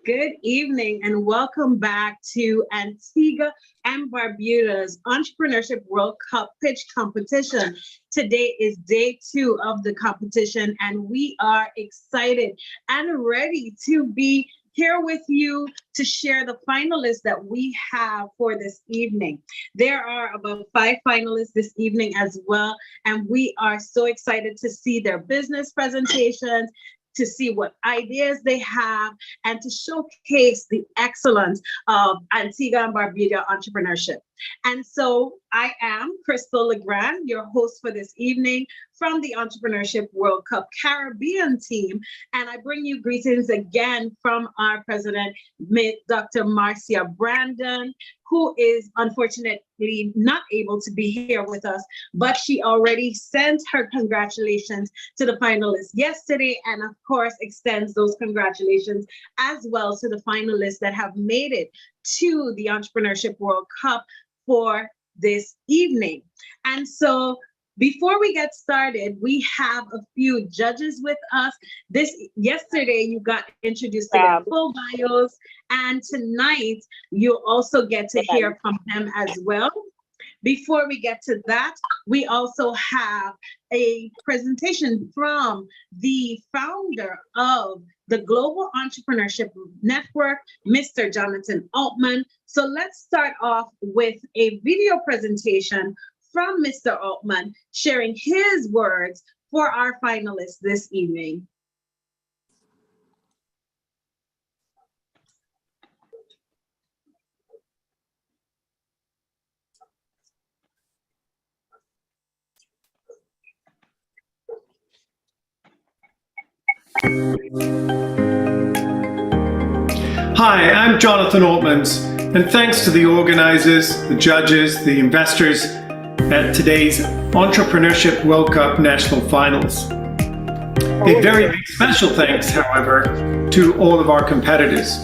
Good evening and welcome back to Antigua and Barbuda's Entrepreneurship World Cup Pitch Competition. Today is day 2 of the competition and we are excited and ready to be here with you to share the finalists that we have for this evening. There are about 5 finalists this evening as well, and we are so excited to see their business presentations, to see what ideas they have, and to showcase the excellence of Antigua and Barbuda entrepreneurship. And so I am Crystal Legrand, your host for this evening from the Entrepreneurship World Cup Caribbean team. And I bring you greetings again from our president, Dr. Marcia Brandon, who is unfortunately not able to be here with us, but she already sent her congratulations to the finalists yesterday, and of course extends those congratulations as well to the finalists that have made it to the Entrepreneurship World Cup for this evening. And so before we get started, we have a few judges with us. Yesterday, you got introduced to their full bios, and tonight you'll also get to hear from them as well. Before we get to that, we also have a presentation from the founder of the Global Entrepreneurship Network, Mr. Jonathan Altman. So let's start off with a video presentation from Mr. Altman, sharing his words for our finalists this evening. Hi, I'm Jonathan Altmans, and thanks to the organizers, the judges, the investors at today's Entrepreneurship World Cup National Finals. A very big special thanks, however, to all of our competitors.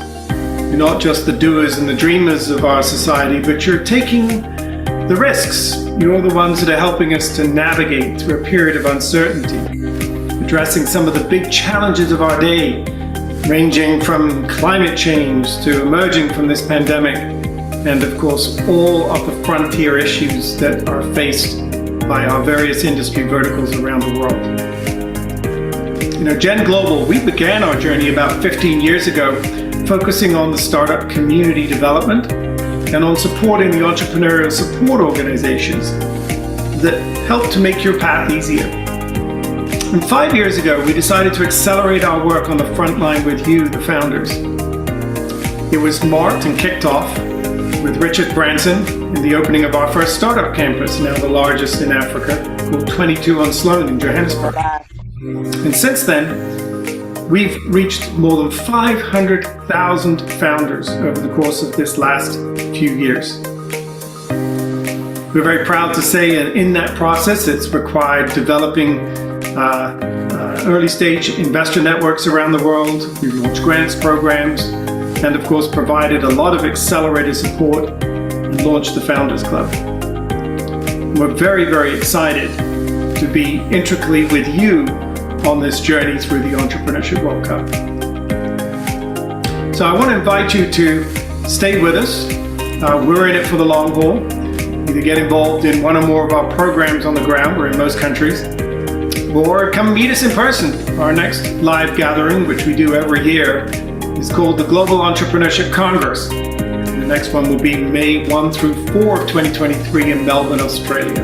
You're not just the doers and the dreamers of our society, but you're taking the risks. You're the ones that are helping us to navigate through a period of uncertainty, addressing some of the big challenges of our day, ranging from climate change to emerging from this pandemic, and of course, all of the frontier issues that are faced by our various industry verticals around the world. You know, Gen Global, we began our journey about 15 years ago, focusing on the startup community development and on supporting the entrepreneurial support organizations that help to make your path easier. And 5 years ago, we decided to accelerate our work on the front line with you, the founders. It was marked and kicked off with Richard Branson in the opening of our first startup campus, now the largest in Africa, called 22 on Sloan in Johannesburg. And since then, we've reached more than 500,000 founders over the course of this last few years. We're very proud to say in that process, it's required developing early stage investor networks around the world. We've launched grants programs, and of course provided a lot of accelerator support and launched the Founders Club. We're very, very excited to be intricately with you on this journey through the Entrepreneurship World Cup. So I want to invite you to stay with us. We're in it for the long haul. Either get involved in one or more of our programs on the ground, we're in most countries, or come meet us in person. Our next live gathering, which we do every year, is called the Global Entrepreneurship Congress. And the next one will be May 1 through 4 of 2023 in Melbourne, Australia.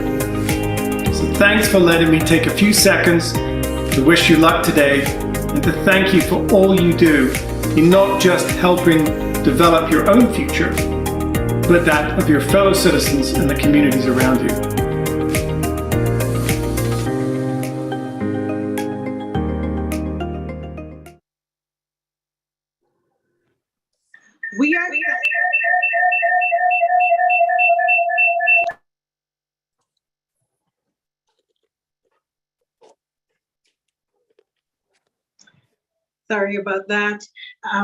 So thanks for letting me take a few seconds to wish you luck today and to thank you for all you do in not just helping develop your own future, but that of your fellow citizens and the communities around you. We are sorry about that.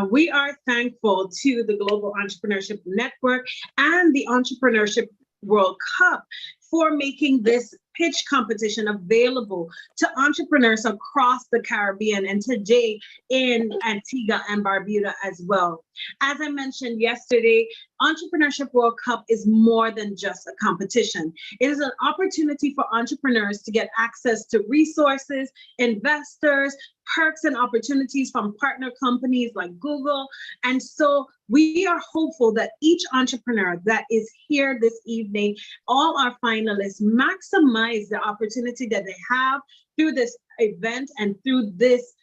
We are thankful to the Global Entrepreneurship Network and the Entrepreneurship World Cup for making this pitch competition available to entrepreneurs across the Caribbean and today in Antigua and Barbuda as well. As I mentioned yesterday, Entrepreneurship World Cup is more than just a competition. It is an opportunity for entrepreneurs to get access to resources, investors, perks and opportunities from partner companies like Google. And so we are hopeful that each entrepreneur that is here this evening, all our finalists, maximize the opportunity that they have through this event and through this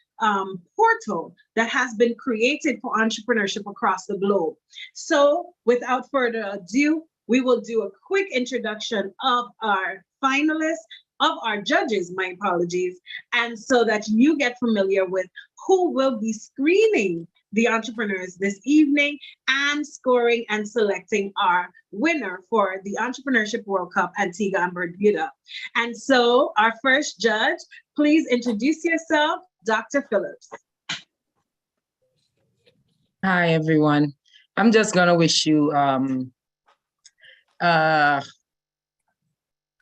portal that has been created for entrepreneurship across the globe. So without further ado, we will do a quick introduction of our finalists, of our judges, my apologies, and so that you get familiar with who will be screening the entrepreneurs this evening and scoring and selecting our winner for the Entrepreneurship World Cup Antigua and Barbuda. And so our first judge, please introduce yourself, Dr. Phillips. Hi, everyone. I'm just going to wish you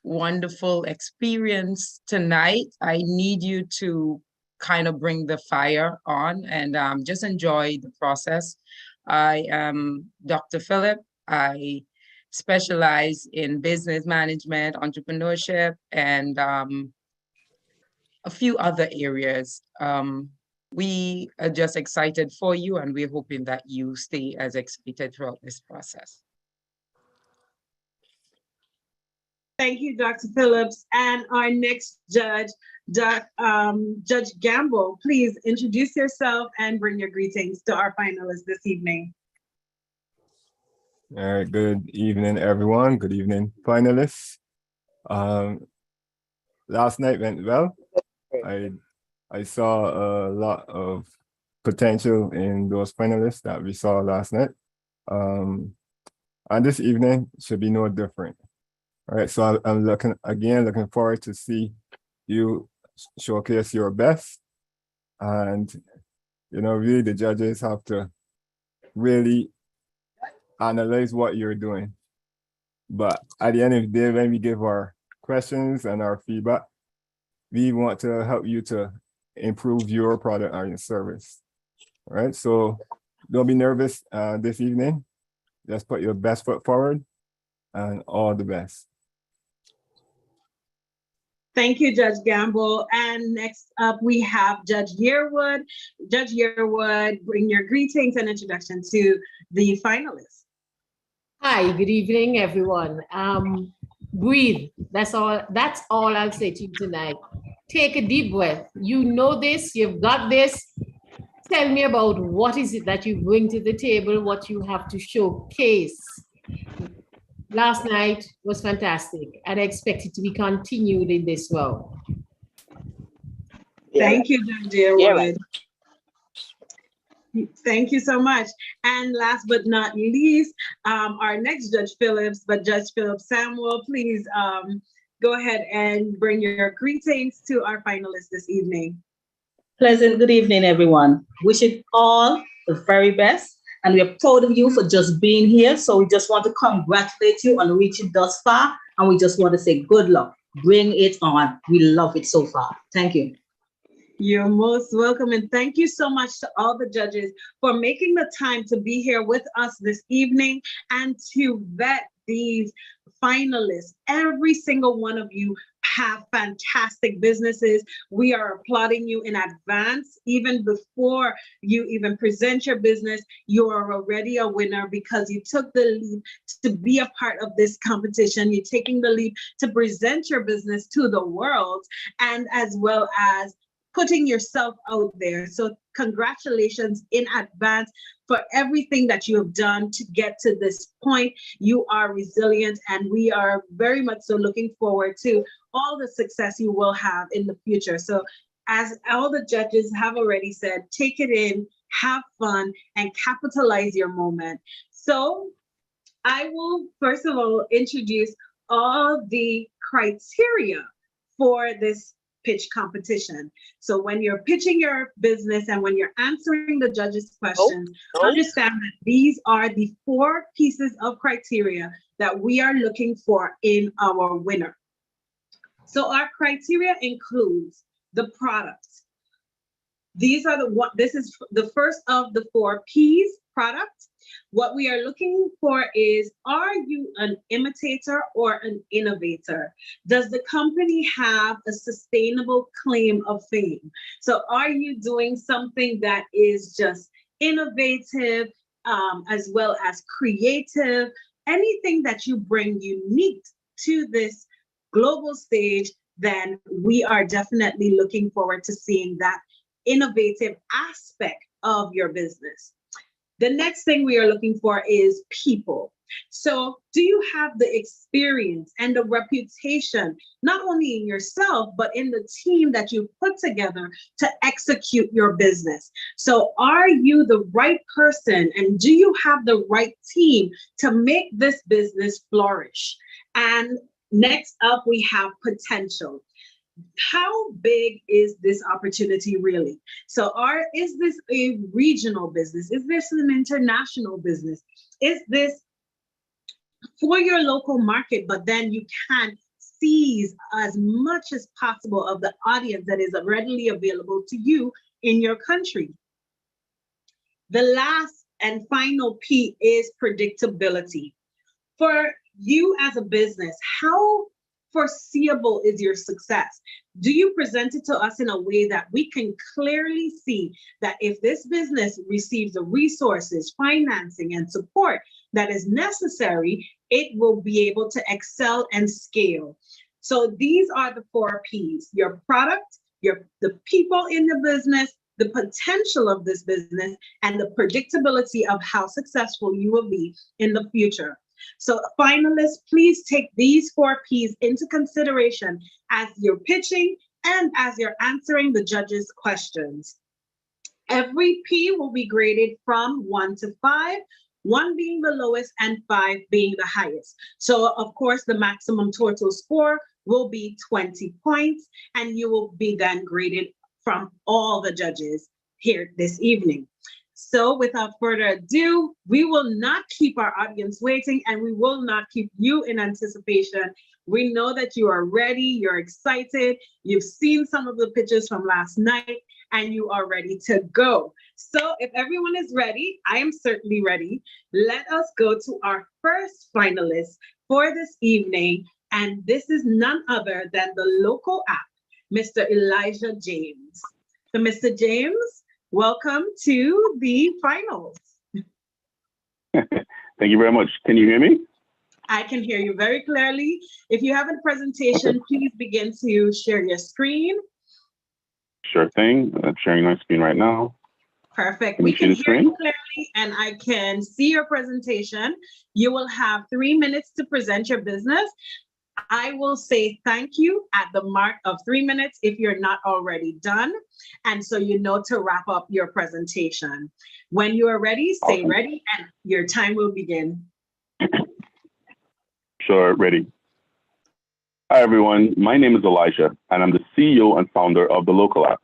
wonderful experience tonight. I need you to kind of bring the fire on and just enjoy the process. I am Dr. Phillips. I specialize in business management, entrepreneurship, and a few other areas. We are just excited for you, and we're hoping that you stay as excited throughout this process. Thank you, Dr. Phillips. And our next judge, Judge Gamble, please introduce yourself and bring your greetings to our finalists this evening. All right, good evening, everyone. Good evening, finalists. Last night went well. I saw a lot of potential in those finalists that we saw last night. And this evening should be no different. All right, so I'm looking forward to see you showcase your best. And, really the judges have to really analyze what you're doing. But at the end of the day, when we give our questions and our feedback, we want to help you to improve your product or your service. All right, so don't be nervous this evening. Just put your best foot forward and all the best. Thank you, Judge Gamble. And next up, we have Judge Yearwood. Judge Yearwood, bring your greetings and introduction to the finalists. Hi, good evening, everyone. Breathe. That's all I'll say to you tonight. Take a deep breath. You know this, you've got this. Tell me about what is it that you bring to the table, what you have to showcase. Last night was fantastic, and I expect it to be continued in this role. Thank you, Judge Yearwood. Thank you so much. And last but not least, our next Judge Phillips, but Judge Phillips Samwell, please go ahead and bring your greetings to our finalists this evening. Pleasant good evening, everyone. Wish you all the very best. And we are proud of you for just being here. So we just want to congratulate you on reaching thus far. And we just want to say good luck. Bring it on. We love it so far. Thank you. You're most welcome. And thank you so much to all the judges for making the time to be here with us this evening and to vet these finalists. Every single one of you have fantastic businesses. We are applauding you in advance. Even before you even present your business, you are already a winner because you took the leap to be a part of this competition. You're taking the leap to present your business to the world and as well as putting yourself out there. So congratulations in advance for everything that you have done to get to this point. You are resilient, and we are very much so looking forward to all the success you will have in the future. So as all the judges have already said, take it in, have fun, and capitalize your moment. So I will first of all introduce all the criteria for this pitch competition. So when you're pitching your business and when you're answering the judges' questions, understand that these are the 4 pieces of criteria that we are looking for in our winner. So our criteria includes the product. These are this is the first of the 4 P's, product. What we are looking for is, are you an imitator or an innovator? Does the company have a sustainable claim of fame? So are you doing something that is just innovative, as well as creative? Anything that you bring unique to this global stage, then we are definitely looking forward to seeing that innovative aspect of your business. The next thing we are looking for is people. So do you have the experience and the reputation, not only in yourself, but in the team that you put together to execute your business? So are you the right person, and do you have the right team to make this business flourish? And next up, we have potential. How big is this opportunity really? So is this a regional business? Is this an international business? Is this for your local market, but then you can seize as much as possible of the audience that is readily available to you in your country? The last and final P is predictability. For you as a business, how foreseeable is your success? Do you present it to us in a way that we can clearly see that if this business receives the resources, financing, and support that is necessary, it will be able to excel and scale? So these are the 4 P's: your product, the people in the business, the potential of this business, and the predictability of how successful you will be in the future. So finalists, please take these 4 P's into consideration as you're pitching and as you're answering the judges' questions. Every P will be graded from 1 to 5, 1 being the lowest and 5 being the highest. So of course, the maximum total score will be 20 points, and you will be then graded from all the judges here this evening. So without further ado, we will not keep our audience waiting, and we will not keep you in anticipation. We know that you are ready, you're excited, you've seen some of the pictures from last night, and you are ready to go. So if everyone is ready, I am certainly ready. Let us go to our first finalist for this evening, and this is none other than the local app, Mr. Elijah James. So Mr. James, welcome to the finals. Thank you very much. Can you hear me? I can hear you very clearly. If you have a presentation, please begin to share your screen. Sure thing. I'm sharing my screen right now. Perfect. Can We you see can the hear screen? you clearly, and I can see your presentation. You will have 3 minutes to present your business. I will say thank you at the mark of 3 minutes if you're not already done. And so you know to wrap up your presentation. When you are ready, say Awesome. ready, and your time will begin. Sure, ready. Hi, everyone. My name is Elijah, and I'm the CEO and founder of the Local app.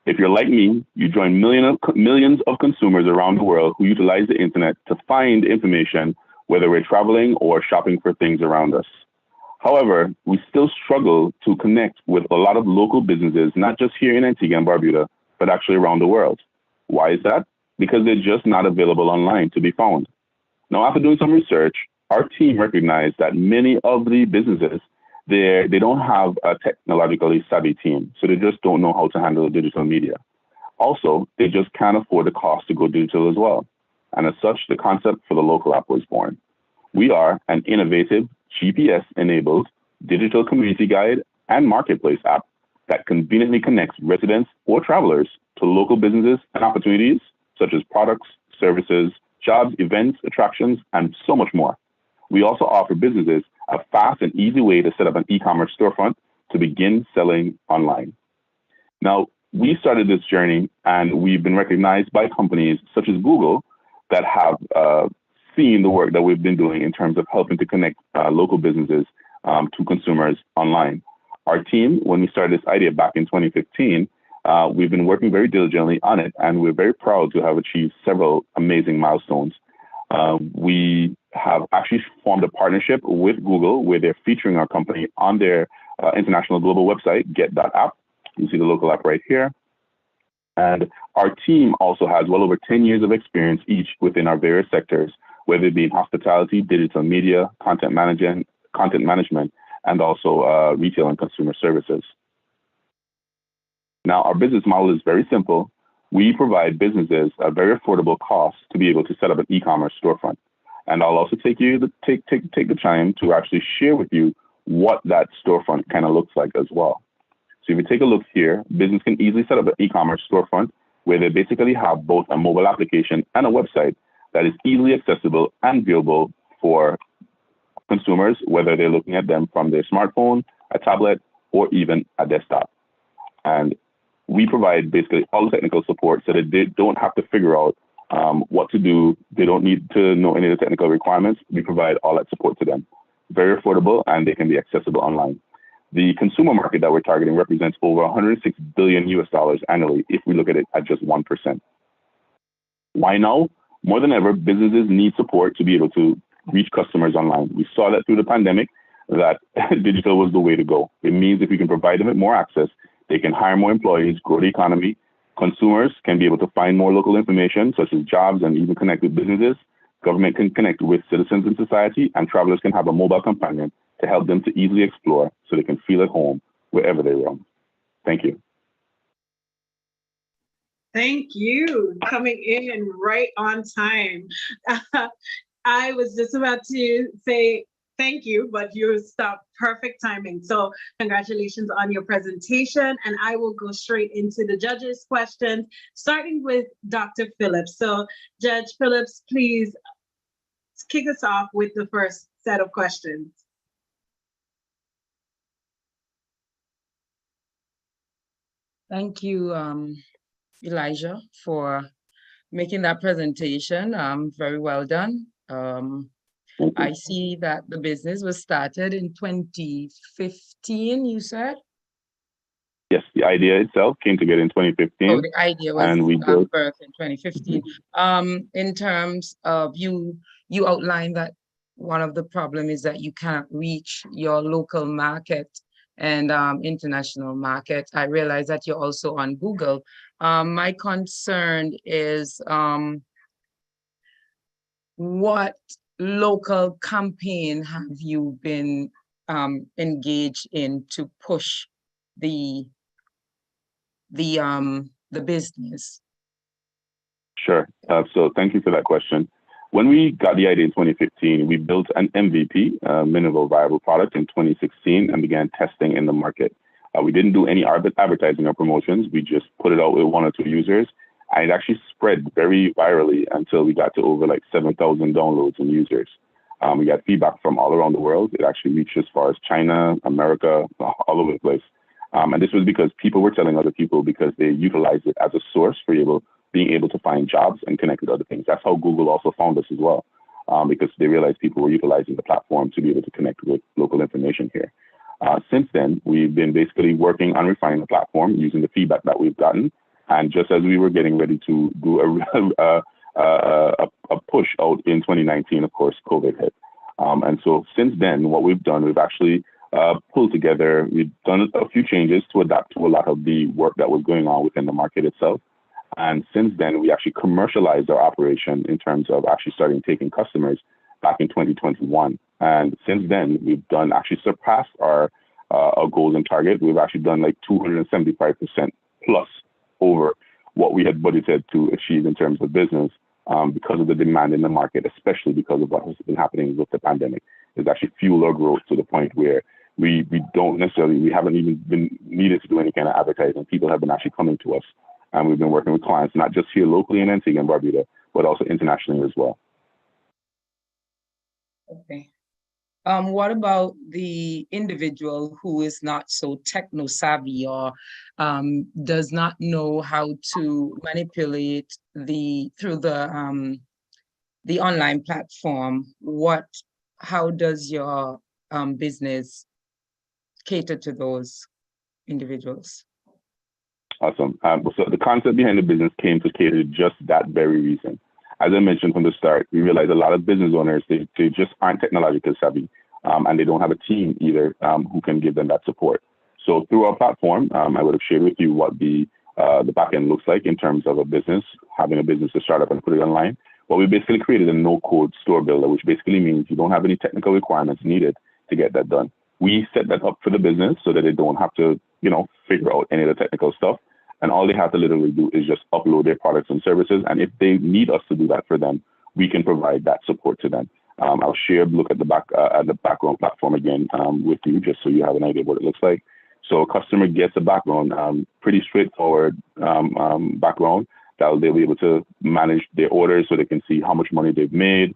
If you're like me, you join millions of consumers around the world who utilize the internet to find information, whether we're traveling or shopping for things around us. However, we still struggle to connect with a lot of local businesses, not just here in Antigua and Barbuda, but actually around the world. Why is that? Because they're just not available online to be found. Now, after doing some research, our team recognized that many of the businesses, they don't have a technologically savvy team, so they just don't know how to handle digital media. Also, they just can't afford the cost to go digital as well. And as such, the concept for the Local app was born. We are an innovative, GPS-enabled digital community guide and marketplace app that conveniently connects residents or travelers to local businesses and opportunities such as products, services, jobs, events, attractions, and so much more. We also offer businesses a fast and easy way to set up an e-commerce storefront to begin selling online. Now, we started this journey and we've been recognized by companies such as Google that have seen the work that we've been doing in terms of helping to connect local businesses to consumers online. Our team, when we started this idea back in 2015, we've been working very diligently on it, and we're very proud to have achieved several amazing milestones. We have actually formed a partnership with Google where they're featuring our company on their international global website, get.app. You see the local app right here. And our team also has well over 10 years of experience each within our various sectors, whether it be in hospitality, digital media, content management, and also retail and consumer services. Now, our business model is very simple. We provide businesses a very affordable cost to be able to set up an e-commerce storefront. And I'll also take the time to actually share with you what that storefront kind of looks like as well. So if you take a look here, business can easily set up an e-commerce storefront where they basically have both a mobile application and a website that is easily accessible and viewable for consumers, whether they're looking at them from their smartphone, a tablet, or even a desktop. And we provide basically all the technical support so that they don't have to figure out what to do. They don't need to know any of the technical requirements. We provide all that support to them. Very affordable, and they can be accessible online. The consumer market that we're targeting represents over $106 billion annually if we look at it at just 1%. Why now? More than ever, businesses need support to be able to reach customers online. We saw that through the pandemic, that digital was the way to go. It means if we can provide them with more access, they can hire more employees, grow the economy. Consumers can be able to find more local information, such as jobs, and even connect with businesses. Government can connect with citizens in society, and travelers can have a mobile companion to help them to easily explore so they can feel at home wherever they roam. Thank you. Thank you. Coming in right on time. I was just about to say thank you, but you stopped. Perfect timing. So congratulations on your presentation. And I will go straight into the judges' questions, starting with Dr. Phillips. So Judge Phillips, please kick us off with the first set of questions. Thank you, Elijah, for making that presentation. Very well done. I see that the business was started in 2015, you said? Yes, the idea itself came together in 2015. Oh, the idea was and we birthed in 2015. In terms of you outlined that one of the problem is that you can't reach your local market and international market. I realize that you're also on Google. My concern is what local campaign have you been engaged in to push the business? Sure. So thank you for that question. When we got the idea in 2015, we built an MVP, minimal viable product, in 2016 and began testing in the market. We didn't do any advertising or promotions. We just put it out with 1 or 2 users. And it actually spread very virally until we got to over like 7,000 downloads and users. We got feedback from all around the world. It actually reached as far as China, America, all over the place. And this was because people were telling other people because they utilized it as a source for being able to find jobs and connect with other things. That's how Google also found us as well, because they realized people were utilizing the platform to be able to connect with local information here. Since then, we've been basically working on refining the platform using the feedback that we've gotten. And just as we were getting ready to do a push out in 2019, of course, COVID hit. And so since then, what we've done, we've actually pulled together, we've done a few changes to adapt to a lot of the work that was going on within the market itself. And since then, we actually commercialized our operation in terms of actually starting taking customers back in 2021. And since then, we've actually surpassed our goals and target. We've actually done like 275% plus over what we had budgeted to achieve in terms of business because of the demand in the market, especially because of what has been happening with the pandemic. It's actually fueled our growth to the point where we haven't even been needed to do any kind of advertising. People have been actually coming to us. And we've been working with clients, not just here locally in Antigua and Barbuda, but also internationally as well. Okay. What about the individual who is not so techno savvy or does not know how to manipulate through the online platform? How does your business cater to those individuals? Awesome. So the concept behind the business came to cater to just that very reason. As I mentioned from the start, we realized a lot of business owners, they just aren't technologically savvy. and they don't have a team either who can give them that support. So through our platform, I would have shared with you what the back end looks like in terms of a business, having a business to start up and put it online. But we basically created a no-code store builder, which basically means you don't have any technical requirements needed to get that done. We set that up for the business so that they don't have to, figure out any of the technical stuff. And all they have to literally do is just upload their products and services. And if they need us to do that for them, we can provide that support to them. I'll look at the background platform again with you, just so you have an idea of what it looks like. So a customer gets a background, pretty straightforward background that they'll be able to manage their orders so they can see how much money they've made.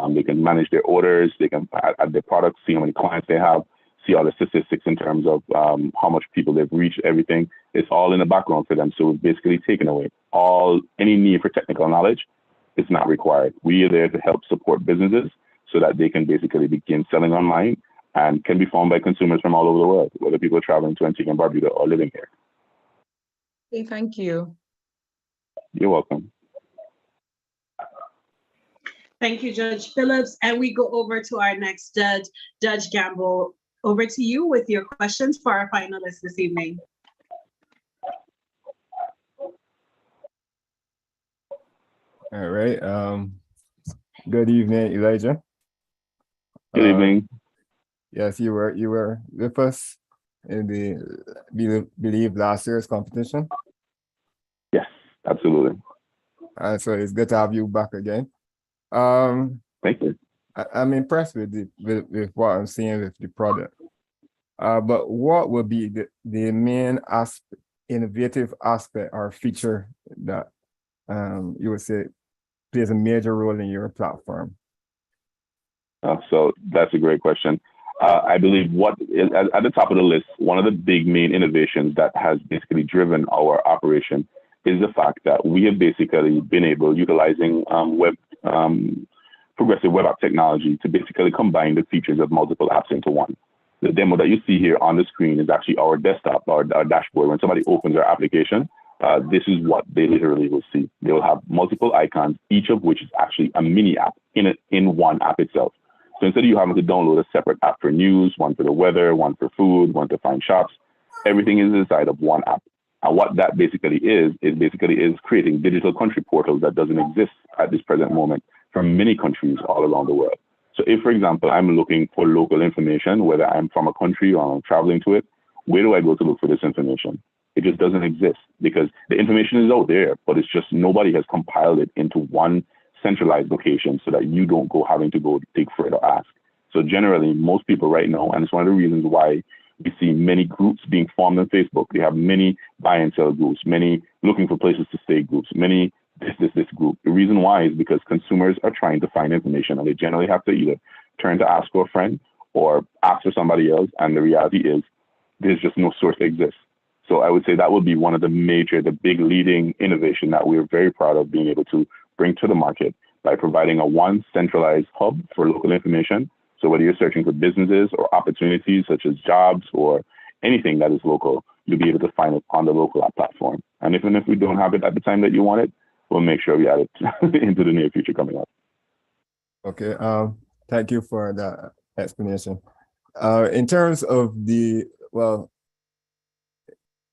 They can manage their orders. They can add their products, see how many clients they have, see all the statistics in terms of how much people they've reached, everything. It's all in the background for them. So we've basically taken away any need for technical knowledge. It's not required. We are there to help support businesses so that they can basically begin selling online and can be found by consumers from all over the world, whether people are traveling to Antigua and Barbuda or living here. Okay, thank you. You're welcome. Thank you, Judge Phillips. And we go over to our next judge, Judge Gamble. Over to you with your questions for our finalists this evening. All right. Good evening, Elijah. Good evening. Yes, you were with us in the believe last year's competition. Yes, absolutely. So it's good to have you back again. Thank you. I'm impressed with what I'm seeing with the product. But what would be the main innovative aspect or feature that you would say plays a major role in your platform? So that's a great question. I believe what is at the top of the list, one of the big main innovations that has basically driven our operation is the fact that we have basically been able, utilizing progressive web app technology, to basically combine the features of multiple apps into one. The demo that you see here on the screen is actually our desktop, our dashboard. When somebody opens our application, this is what they literally will see. They will have multiple icons, each of which is actually a mini app in one app itself. So instead of you having to download a separate app for news, one for the weather, one for food, one to find shops, everything is inside of one app. And what that basically is creating digital country portals that doesn't exist at this present moment from many countries all around the world. So if, for example, I'm looking for local information, whether I'm from a country or I'm traveling to it, where do I go to look for this information? It just doesn't exist because the information is out there, but it's just nobody has compiled it into one centralized location so that you don't go having to go dig for it or ask. So generally, most people right now, and it's one of the reasons why we see many groups being formed on Facebook. We have many buy and sell groups, many looking for places to stay groups, many this group. The reason why is because consumers are trying to find information and they generally have to either turn to ask for a friend or ask for somebody else. And the reality is there's just no source that exists. So I would say that would be one of the big leading innovation that we're very proud of being able to bring to the market by providing a one centralized hub for local information. So whether you're searching for businesses or opportunities such as jobs or anything that is local, you'll be able to find it on the local app platform. And even if we don't have it at the time that you want it, we'll make sure we add it into the near future coming up. Okay, thank you for that explanation. In terms of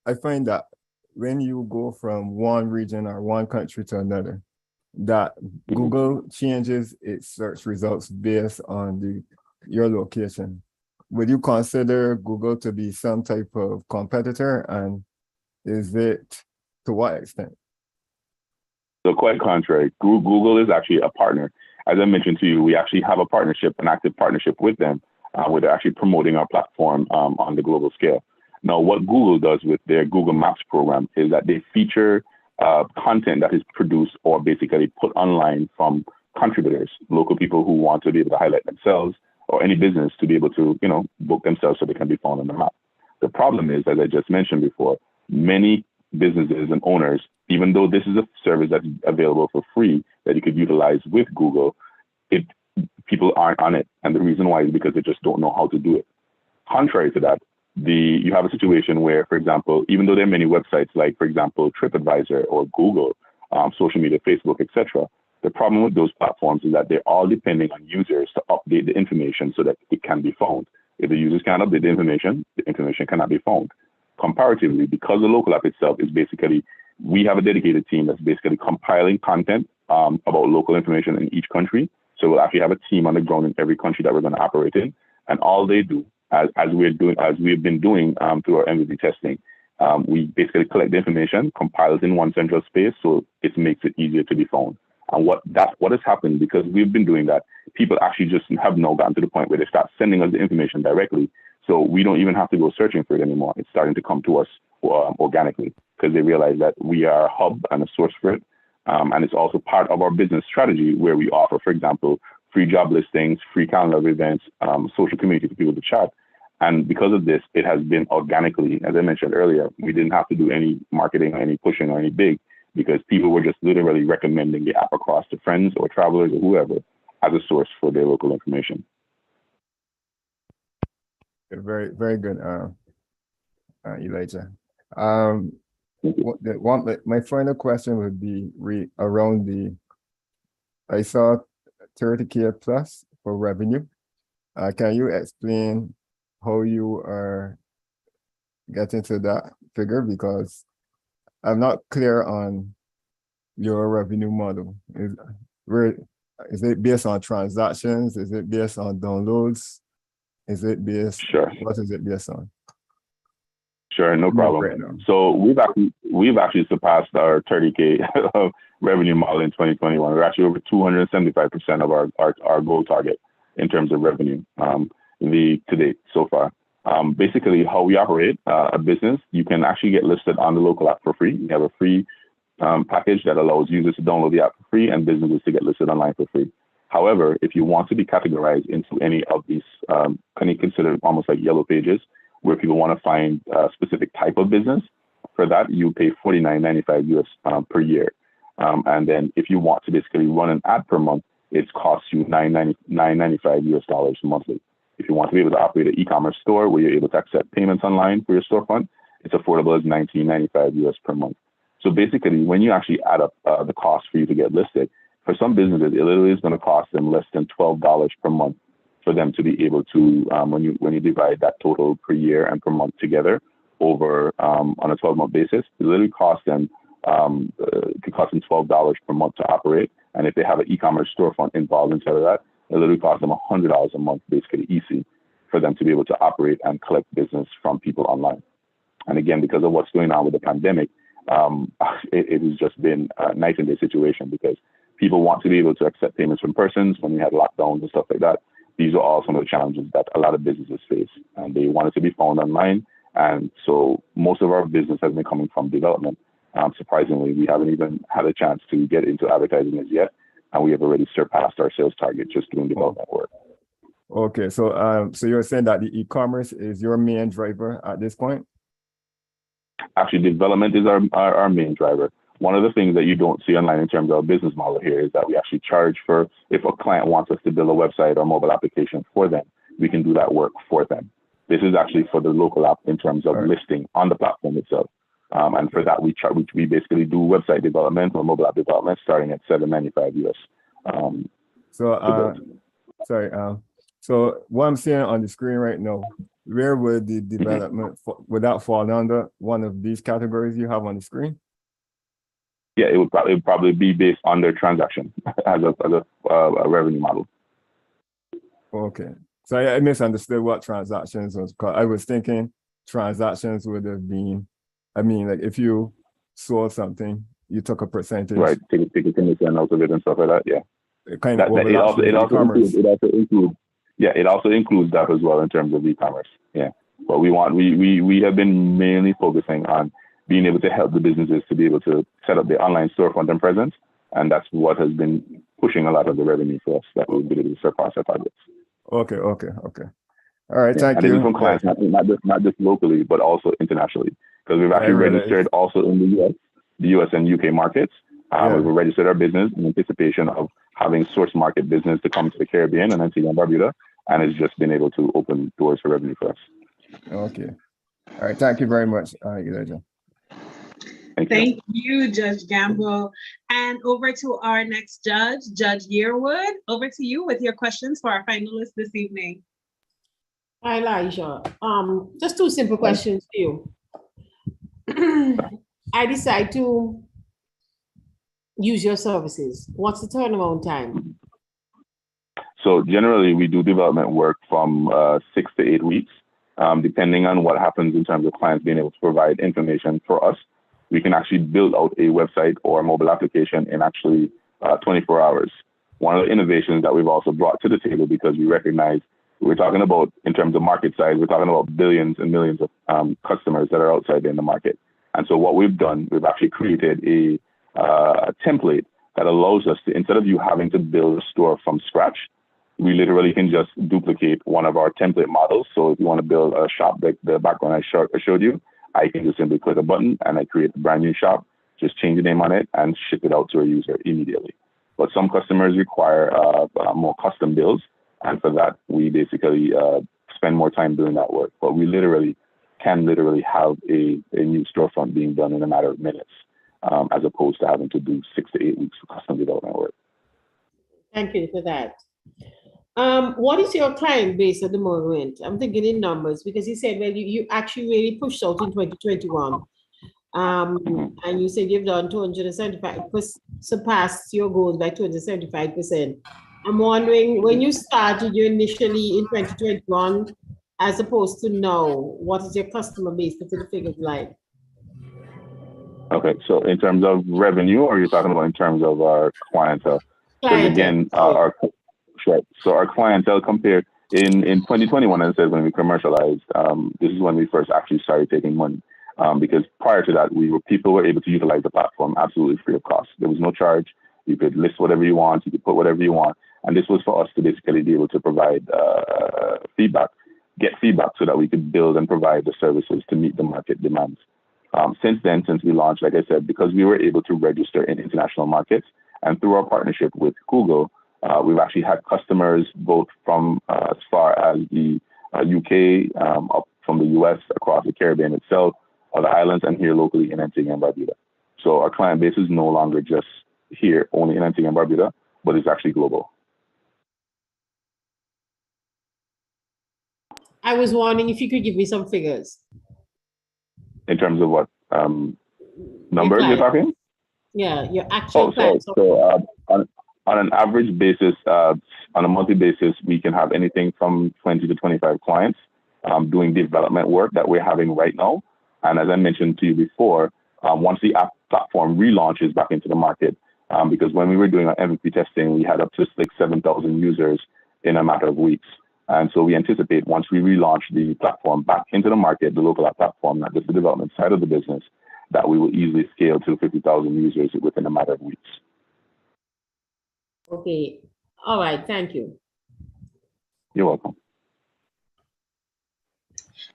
I find that when you go from one region or one country to another, that Google changes its search results based on your location. Would you consider Google to be some type of competitor, and is it to what extent? So quite contrary, Google is actually a partner. As I mentioned to you, we actually have an active partnership with them, where they're actually promoting our platform on the global scale. Now, what Google does with their Google Maps program is that they feature content that is produced or basically put online from contributors, local people who want to be able to highlight themselves, or any business to be able to, book themselves so they can be found on the map. The problem is, as I just mentioned before, many businesses and owners, even though this is a service that's available for free that you could utilize with Google, people aren't on it. And the reason why is because they just don't know how to do it. Contrary to that, you have a situation where, for example, even though there are many websites like, for example, TripAdvisor or Google, social media, Facebook, etc., The problem with those platforms is that they're all depending on users to update the information so that it can be found. If the users can't update the information cannot be found. Comparatively, because the local app itself is basically, we have a dedicated team that's basically compiling content about local information in each country. So we'll actually have a team on the ground in every country that we're going to operate in. And all they do, as we've been doing through our MVP testing, we basically collect the information, compile it in one central space, so it makes it easier to be found. And what has happened, because we've been doing that, people actually just have now gotten to the point where they start sending us the information directly. So we don't even have to go searching for it anymore. It's starting to come to us organically because they realize that we are a hub and a source for it. And it's also part of our business strategy where we offer, for example, free job listings, free calendar of events, social community for people to chat. And because of this, it has been organically, as I mentioned earlier, we didn't have to do any marketing or any pushing or any big, because people were just literally recommending the app across to friends or travelers or whoever as a source for their local information. Very, very good, Elijah. My final question would be around I saw 30K plus for revenue. Can you explain how you are getting to that figure? Because I'm not clear on your revenue model. Is it based on transactions? Is it based on downloads? Is it based? Sure. What is it based on? Sure, no problem. So we've actually surpassed our 30K revenue model in 2021. We're actually over 275% of our goal target in terms of revenue to date so far. Basically, how we operate a business, you can actually get listed on the local app for free. We have a free package that allows users to download the app for free and businesses to get listed online for free. However, if you want to be categorized into any of these, can you consider almost like yellow pages, where people want to find a specific type of business, for that you pay $49.95 US per year. And then if you want to basically run an ad per month, it costs you $9.95 US dollars monthly. If you want to be able to operate an e-commerce store where you're able to accept payments online for your storefront, it's affordable as $19.95 US per month. So basically, when you actually add up the cost for you to get listed, for some businesses, it literally is going to cost them less than $12 per month for them to be able to, when you divide that total per year and per month together over on a 12-month basis, it literally costs them it could cost them $12 per month to operate. And if they have an e-commerce storefront involved inside of that, it literally costs them $100 a month, basically easy, for them to be able to operate and collect business from people online. And again, because of what's going on with the pandemic, it has just been a night and day situation, because people want to be able to accept payments from persons when we had lockdowns and stuff like that. These are all some of the challenges that a lot of businesses face, and they want it to be found online. And so most of our business has been coming from development. Surprisingly, we haven't even had a chance to get into advertising as yet, and we have already surpassed our sales target just doing development work. Okay, so so you're saying that the e-commerce is your main driver at this point? Actually, development is our main driver. One of the things that you don't see online in terms of our business model here is that we actually charge for, if a client wants us to build a website or mobile application for them, we can do that work for them. This is actually for the local app in terms of listing on the platform itself. And for that, we basically do website development or mobile app development starting at $7.95 US. So what I'm seeing on the screen right now, where would the development, would that fall under one of these categories you have on the screen? Yeah, it would probably be based on their transaction as a revenue model. Okay, so I misunderstood what transactions was called. I was thinking transactions would have been, I mean, like if you sold something, you took a percentage. Right, take a commission out of it and stuff like that. Yeah, it kind of overlaps with e-commerce. It also includes that as well in terms of e-commerce. Yeah, but we have been mainly focusing on being able to help the businesses to be able to set up their online storefront and presence. And that's what has been pushing a lot of the revenue for us, that we've been able to surpass our targets. Okay. All right, thank you. And from clients, not just locally, but also internationally. Because we've actually registered also in the US and UK markets. We've registered our business in anticipation of having source market business to come to the Caribbean and Antigua and Barbuda. And it's just been able to open doors for revenue for us. Okay. All right, thank you very much, Elijah. Thank you, Judge Gamble. And over to our next judge, Judge Yearwood. Over to you with your questions for our finalists this evening. Hi, Elijah. Just two simple questions for you. I decide to use your services. What's the turnaround time? So generally, we do development work from 6 to 8 weeks, depending on what happens in terms of clients being able to provide information for us. We can actually build out a website or a mobile application in actually 24 hours. One of the innovations that we've also brought to the table, because we recognize we're talking about, in terms of market size, we're talking about billions and millions of customers that are outside there in the market. And so what we've done, we've actually created a template that allows us to, instead of you having to build a store from scratch, we literally can just duplicate one of our template models. So if you want to build a shop like the background I showed you, I can just simply click a button and I create a brand new shop, just change the name on it and ship it out to a user immediately. But some customers require more custom builds. And for that, we basically spend more time doing that work. But we can have a new storefront being done in a matter of minutes, as opposed to having to do 6 to 8 weeks of custom development work. Thank you for that. What is your client base at the moment? I'm thinking in numbers, because you said, well, you actually really pushed out in 2021. And you said you've done 275, surpassed your goals by 275%. I'm wondering, when you started you initially in 2021, as opposed to now, what is your customer base? What are the figures like? Okay, so in terms of revenue, or you're talking about in terms of our clientele? Because again, our clientele compared in 2021, as I said, when we commercialized, this is when we first actually started taking money. Because prior to that, people were able to utilize the platform absolutely free of cost. There was no charge. You could list whatever you want. You could put whatever you want. And this was for us to basically be able to provide get feedback so that we could build and provide the services to meet the market demands. Since then, since we launched, like I said, because we were able to register in international markets, and through our partnership with Google, we've actually had customers both from as far as the UK, up from the US, across the Caribbean itself, other islands, and here locally in Antigua and Barbuda. So our client base is no longer just here, only in Antigua and Barbuda, but it's actually global. I was wondering if you could give me some figures. In terms of what? Numbers you're talking? Yeah, your actual clients. On an average basis, on a monthly basis, we can have anything from 20 to 25 clients doing development work that we're having right now. And as I mentioned to you before, once the app platform relaunches back into the market, because when we were doing our MVP testing, we had up to 7,000 users in a matter of weeks. And so we anticipate once we relaunch the platform back into the market, the local app platform, not just the development side of the business, that we will easily scale to 50,000 users within a matter of weeks. Okay. All right. Thank you. You're welcome.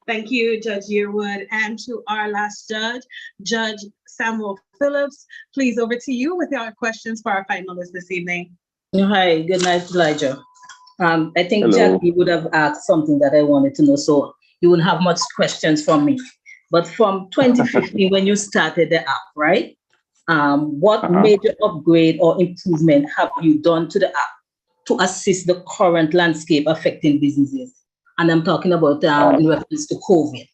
Thank you, Judge Yearwood. And to our last judge, Judge Samwell Phillips, please over to you with your questions for our finalists this evening. Hi, good night, Elijah. I think Hello. Jackie would have asked something that I wanted to know, so you wouldn't have much questions from me. But from 2015, when you started the app, right? What major upgrade or improvement have you done to the app to assist the current landscape affecting businesses? And I'm talking about in reference to COVID.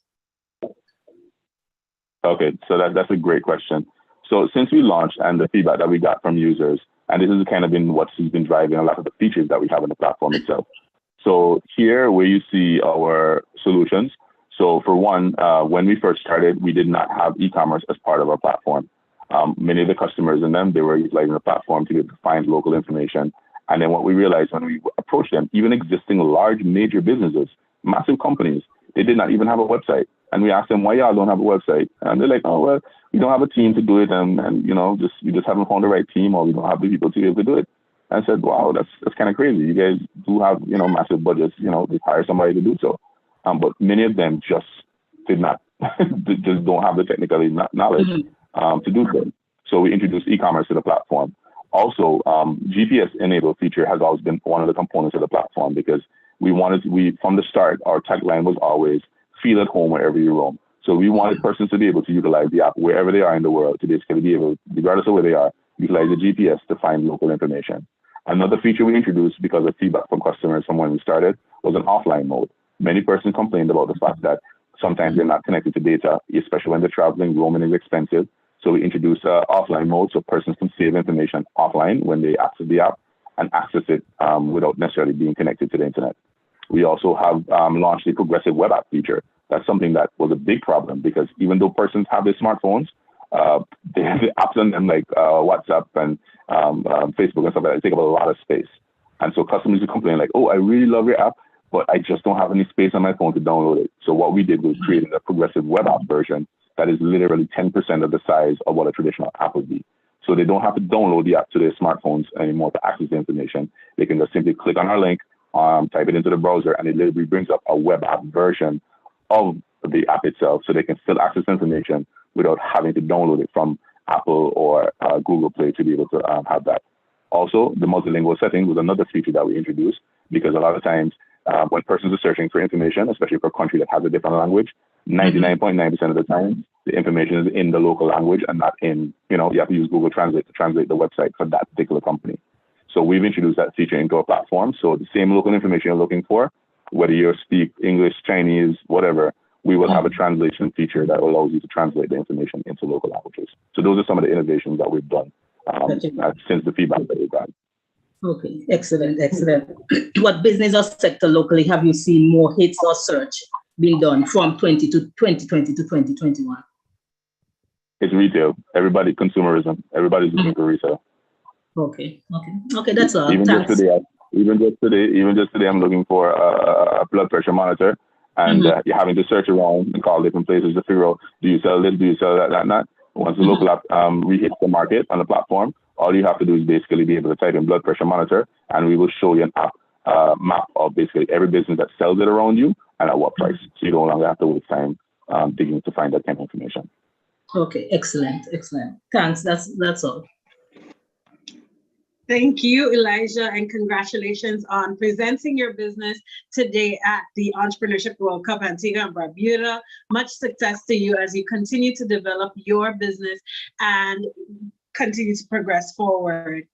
Okay, so that's a great question. So since we launched and the feedback that we got from users, and this has kind of been what's been driving a lot of the features that we have on the platform itself. So here where you see our solutions. So for one, when we first started, we did not have e-commerce as part of our platform. Many of the customers in them, they were utilizing the platform to be able to find local information. And then what we realized when we approached them, even existing large major businesses, massive companies, they did not even have a website. And we asked them, why y'all don't have a website? And they're like, oh, well, we don't have a team to do it. And you know, we just haven't found the right team, or we don't have the people to be able to do it. And I said, wow, that's kind of crazy. You guys do have, you know, massive budgets, you know, to hire somebody to do so. But many of them just did not, just don't have the technical knowledge to do so. So we introduced e-commerce to the platform. Also, GPS-enabled feature has always been one of the components of the platform, because from the start, our tagline was always feel at home wherever you roam. So we wanted persons to be able to utilize the app wherever they are in the world, to basically be able, regardless of where they are, utilize the GPS to find local information. Another feature we introduced because of feedback from customers from when we started was an offline mode. Many persons complained about the fact that sometimes they're not connected to data, especially when they're traveling. Roaming is expensive. So we introduced an offline mode so persons can save information offline when they access the app and access it without necessarily being connected to the internet. We also have launched a progressive web app feature. That's something that was a big problem because even though persons have their smartphones, the apps on them like WhatsApp and Facebook and stuff like that, they take up a lot of space. And so customers would complain like, oh, I really love your app, but I just don't have any space on my phone to download it. So what we did was create a progressive web app version that is literally 10% of the size of what a traditional app would be. So they don't have to download the app to their smartphones anymore to access the information. They can just simply click on our link, type it into the browser, and it literally brings up a web app version of the app itself, so they can still access information without having to download it from Apple or Google Play to be able to have that. Also, the multilingual setting was another feature that we introduced because a lot of times when persons are searching for information, especially for a country that has a different language, 99.9% of the time, the information is in the local language and not in, you have to use Google Translate to translate the website for that particular company. So we've introduced that feature into our platform. So the same local information you're looking for, whether you speak English, Chinese, whatever, we will have a translation feature that allows you to translate the information into local languages. So those are some of the innovations that we've done since the feedback that we've got. Okay, excellent, excellent. What business or sector locally have you seen more hits or search being done from 2020 to 2021? It's retail. Everybody, consumerism. Everybody's looking for retail. Okay, that's all. Even just today, I'm looking for a blood pressure monitor, and you're having to search around and call different places to figure out, do you sell this, do you sell that. Once the local app re-hits the market on the platform, all you have to do is basically be able to type in blood pressure monitor, and we will show you an app map of basically every business that sells it around you and at what price. So you no longer have to waste time digging to find that kind of information. Okay, excellent. Thanks. That's all. Thank you, Elijah, and congratulations on presenting your business today at the Entrepreneurship World Cup Antigua and Barbuda. Much success to you as you continue to develop your business and continue to progress forward.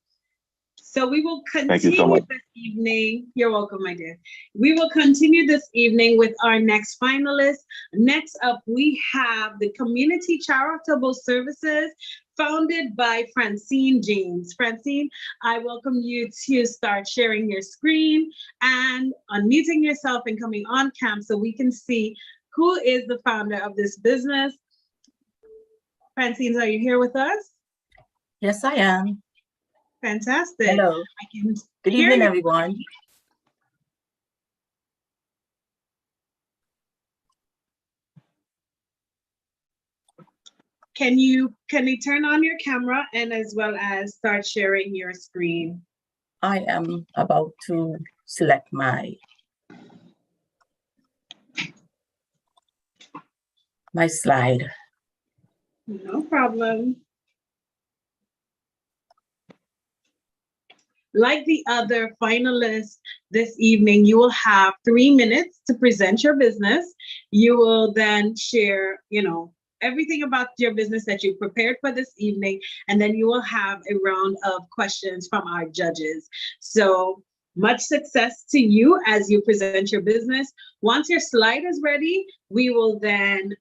So we will continue this evening. You're welcome, my dear. We will continue this evening with our next finalist. Next up, we have the Community Charitable Services, founded by Francine James. Francine, I welcome you to start sharing your screen and unmuting yourself and coming on cam so we can see who is the founder of this business. Francine, are you here with us? Yes, I am. Fantastic. Hello. Good evening, everyone. Can you turn on your camera and as well as start sharing your screen? I am about to select my slide. No problem. Like the other finalists this evening, you will have 3 minutes to present your business. You will then share, everything about your business that you prepared for this evening, and then you will have a round of questions from our judges. So much success to you as you present your business. Once your slide is ready, we will then,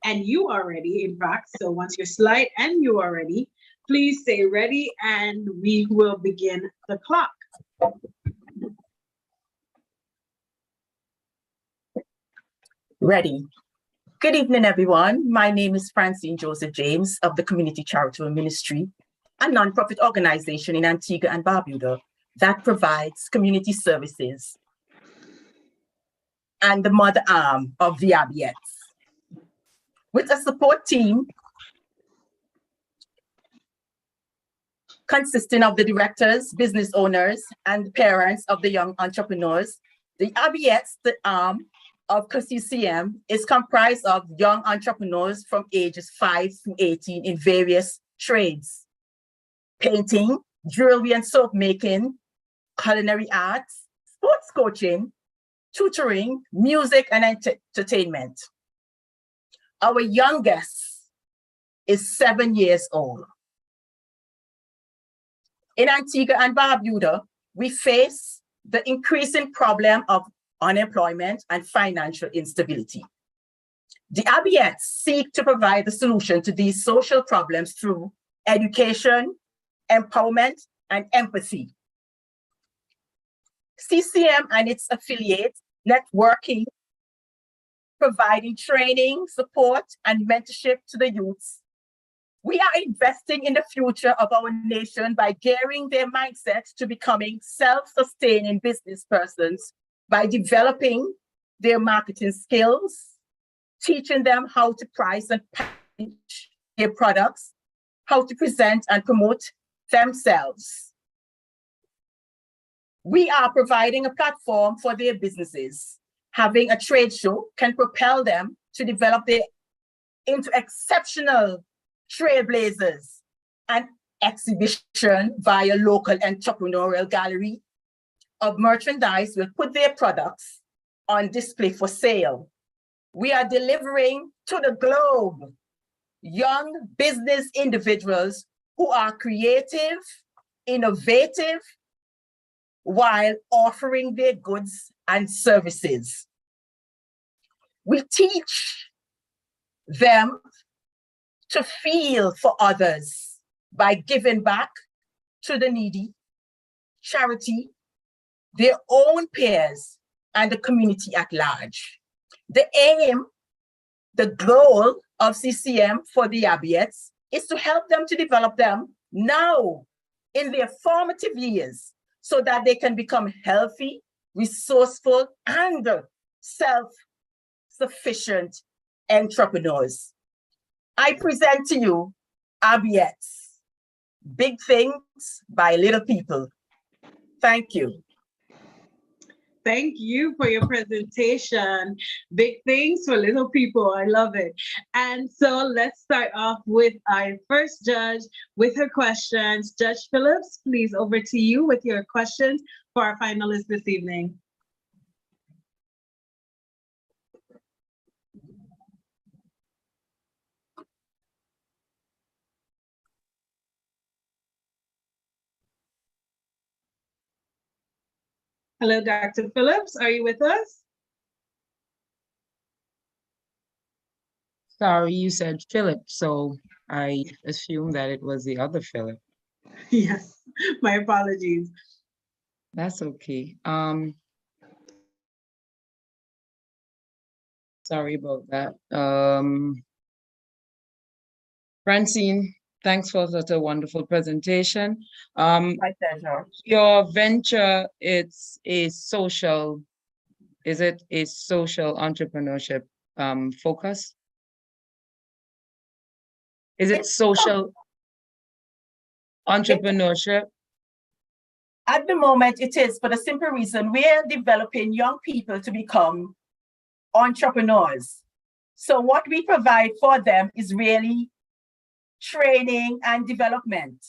and you are ready, in fact, so once your slide and you are ready, please stay ready and we will begin the clock. Ready. Good evening, everyone. My name is Francine Joseph James of the Community Charitable Ministry, a nonprofit organization in Antigua and Barbuda that provides community services and the mother arm of the ABIETS. With a support team consisting of the directors, business owners, and parents of the young entrepreneurs, the ABIETS, the arm of CCM, is comprised of young entrepreneurs from ages 5 to 18 in various trades: painting, jewelry and soap making, culinary arts, sports coaching, tutoring, music, and entertainment. Our youngest is 7 years old. In Antigua and Barbuda, we face the increasing problem of unemployment and financial instability. The ABS seek to provide the solution to these social problems through education, empowerment, and empathy. CCM and its affiliates networking, providing training, support, and mentorship to the youths. We are investing in the future of our nation by gearing their mindsets to becoming self-sustaining business persons by developing their marketing skills, teaching them how to price and package their products, how to present and promote themselves. We are providing a platform for their businesses. Having a trade show can propel them to develop their into exceptional trailblazers. An exhibition via local entrepreneurial gallery of merchandise will put their products on display for sale. We are delivering to the globe young business individuals who are creative, innovative, while offering their goods and services. We teach them to feel for others by giving back to the needy, charity, their own peers, and the community at large. The aim, the goal of CCM for the ABS is to help them to develop them now in their formative years so that they can become healthy, resourceful, and self-sufficient entrepreneurs. I present to you ABS, Big Things by Little People. Thank you. Thank you for your presentation. Big things for little people. I love it. And so let's start off with our first judge with her questions. Judge Phillips, please, over to you with your questions for our finalists this evening. Hello, Dr. Phillips, are you with us? Sorry, you said Philip, so I assumed that it was the other Philip. Yes, my apologies. That's okay. Sorry about that. Francine, thanks for such a wonderful presentation. My pleasure. Your venture, it's a social, is it a social entrepreneurship focus? Is it social entrepreneurship? At the moment, it is for the simple reason we're developing young people to become entrepreneurs. So what we provide for them is really training and development.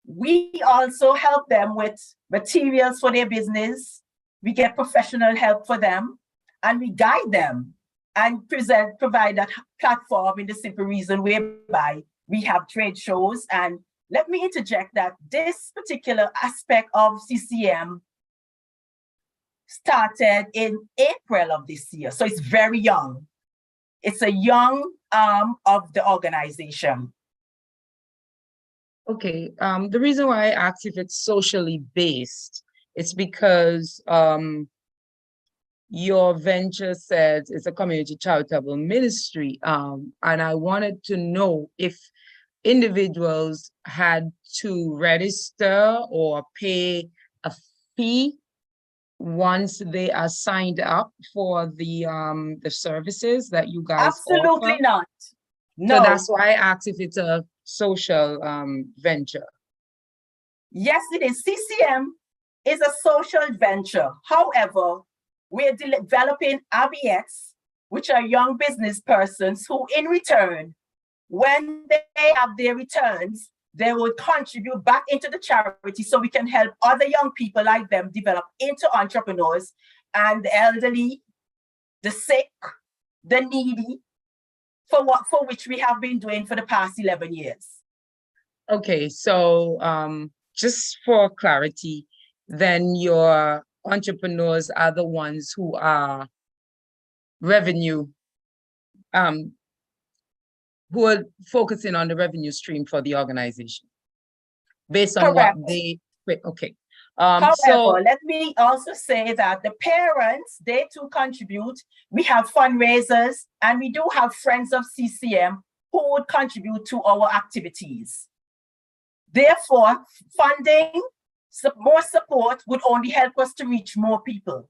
We also help them with materials for their business. We get professional help for them, and we guide them and provide that platform in the simple reason whereby we have trade shows. And let me interject that this particular aspect of CCM started in April of this year. So it's very young. It's a young arm of the organization. Okay, the reason why I asked if it's socially based, it's because your venture says it's a community charitable ministry, and I wanted to know if individuals had to register or pay a fee once they are signed up for the services that you guys Absolutely offer. not. No. So that's why I asked if it's a social venture. Yes, it is. CCM is a social venture. However, we're developing ABS, which are young business persons who in return, when they have their returns, they will contribute back into the charity so we can help other young people like them develop into entrepreneurs, and the elderly, the sick, the needy, for which we have been doing for the past 11 years. Okay, so just for clarity, then your entrepreneurs are the ones who are revenue, who are focusing on the revenue stream for the organization based on Correct. what they, okay. However, So let me also say that the parents, they too contribute. We have fundraisers and we do have friends of CCM who would contribute to our activities. Therefore, funding, more support would only help us to reach more people.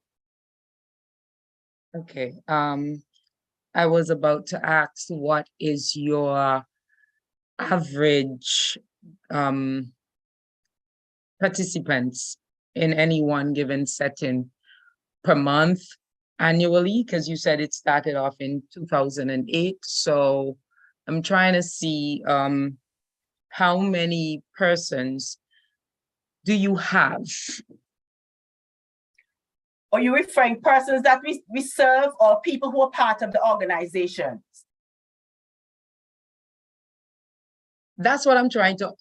okay, I was about to ask, what is your average participants in any one given setting per month annually? Because you said it started off in 2008. So I'm trying to see how many persons do you have? Are you referring persons that we serve or people who are part of the organization? That's what I'm trying to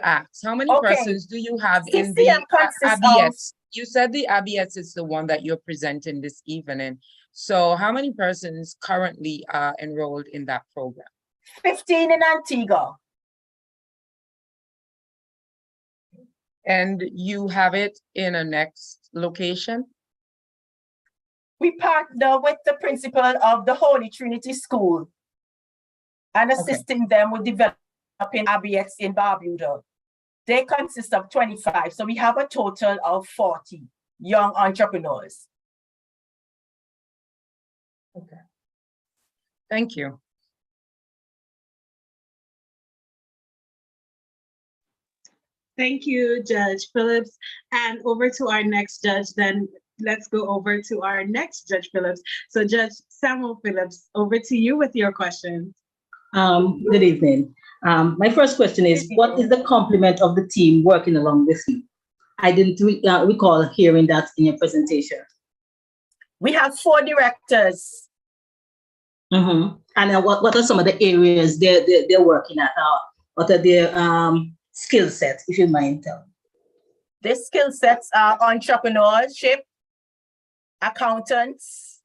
ask. How many Okay. persons do you have in the CCM consists ABS? You said the ABS is the one that you're presenting this evening. So how many persons currently are enrolled in that program? 15 in Antigua. And you have it in a next location? We partner with the principal of the Holy Trinity School and assisting them with developing ABX in Barbuda. They consist of 25, so we have a total of 40 young entrepreneurs. Okay. Thank you. Thank you, Judge Phillips. And over to our next judge, then let's go over to our next Judge Phillips. So Judge Samwell Phillips, over to you with your questions. Good evening. My first question is, what is the complement of the team working along with you? I didn't recall hearing that in your presentation. We have 4 directors. Mm-hmm. And what are some of the areas they're working at? What are their skill sets, if you mind telling? Their skill sets are entrepreneurship, accountants,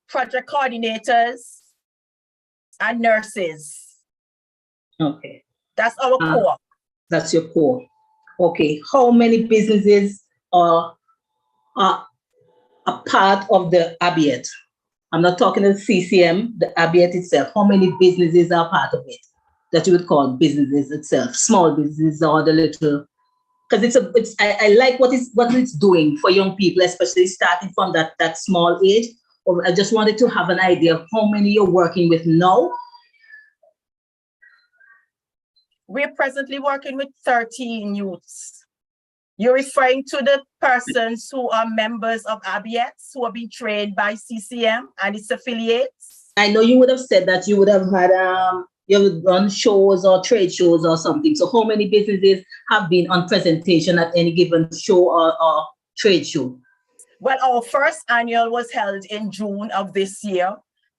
project coordinators, and nurses. Okay. That's our core. That's your core. Okay. How many businesses are a part of the ABIET? I'm not talking the CCM, the ABIET itself. How many businesses are part of it that you would call businesses itself, small businesses or the little? Because I like what it's doing for young people, especially starting from that small age. I just wanted to have an idea of how many you're working with now. We're presently working with 13 youths. You're referring to the persons who are members of ABIETs who have been trained by CCM and its affiliates? I know you would have said that you would have had you have done shows or trade shows or something. So how many businesses have been on presentation at any given show or trade show? Well, our first annual was held in June of this year,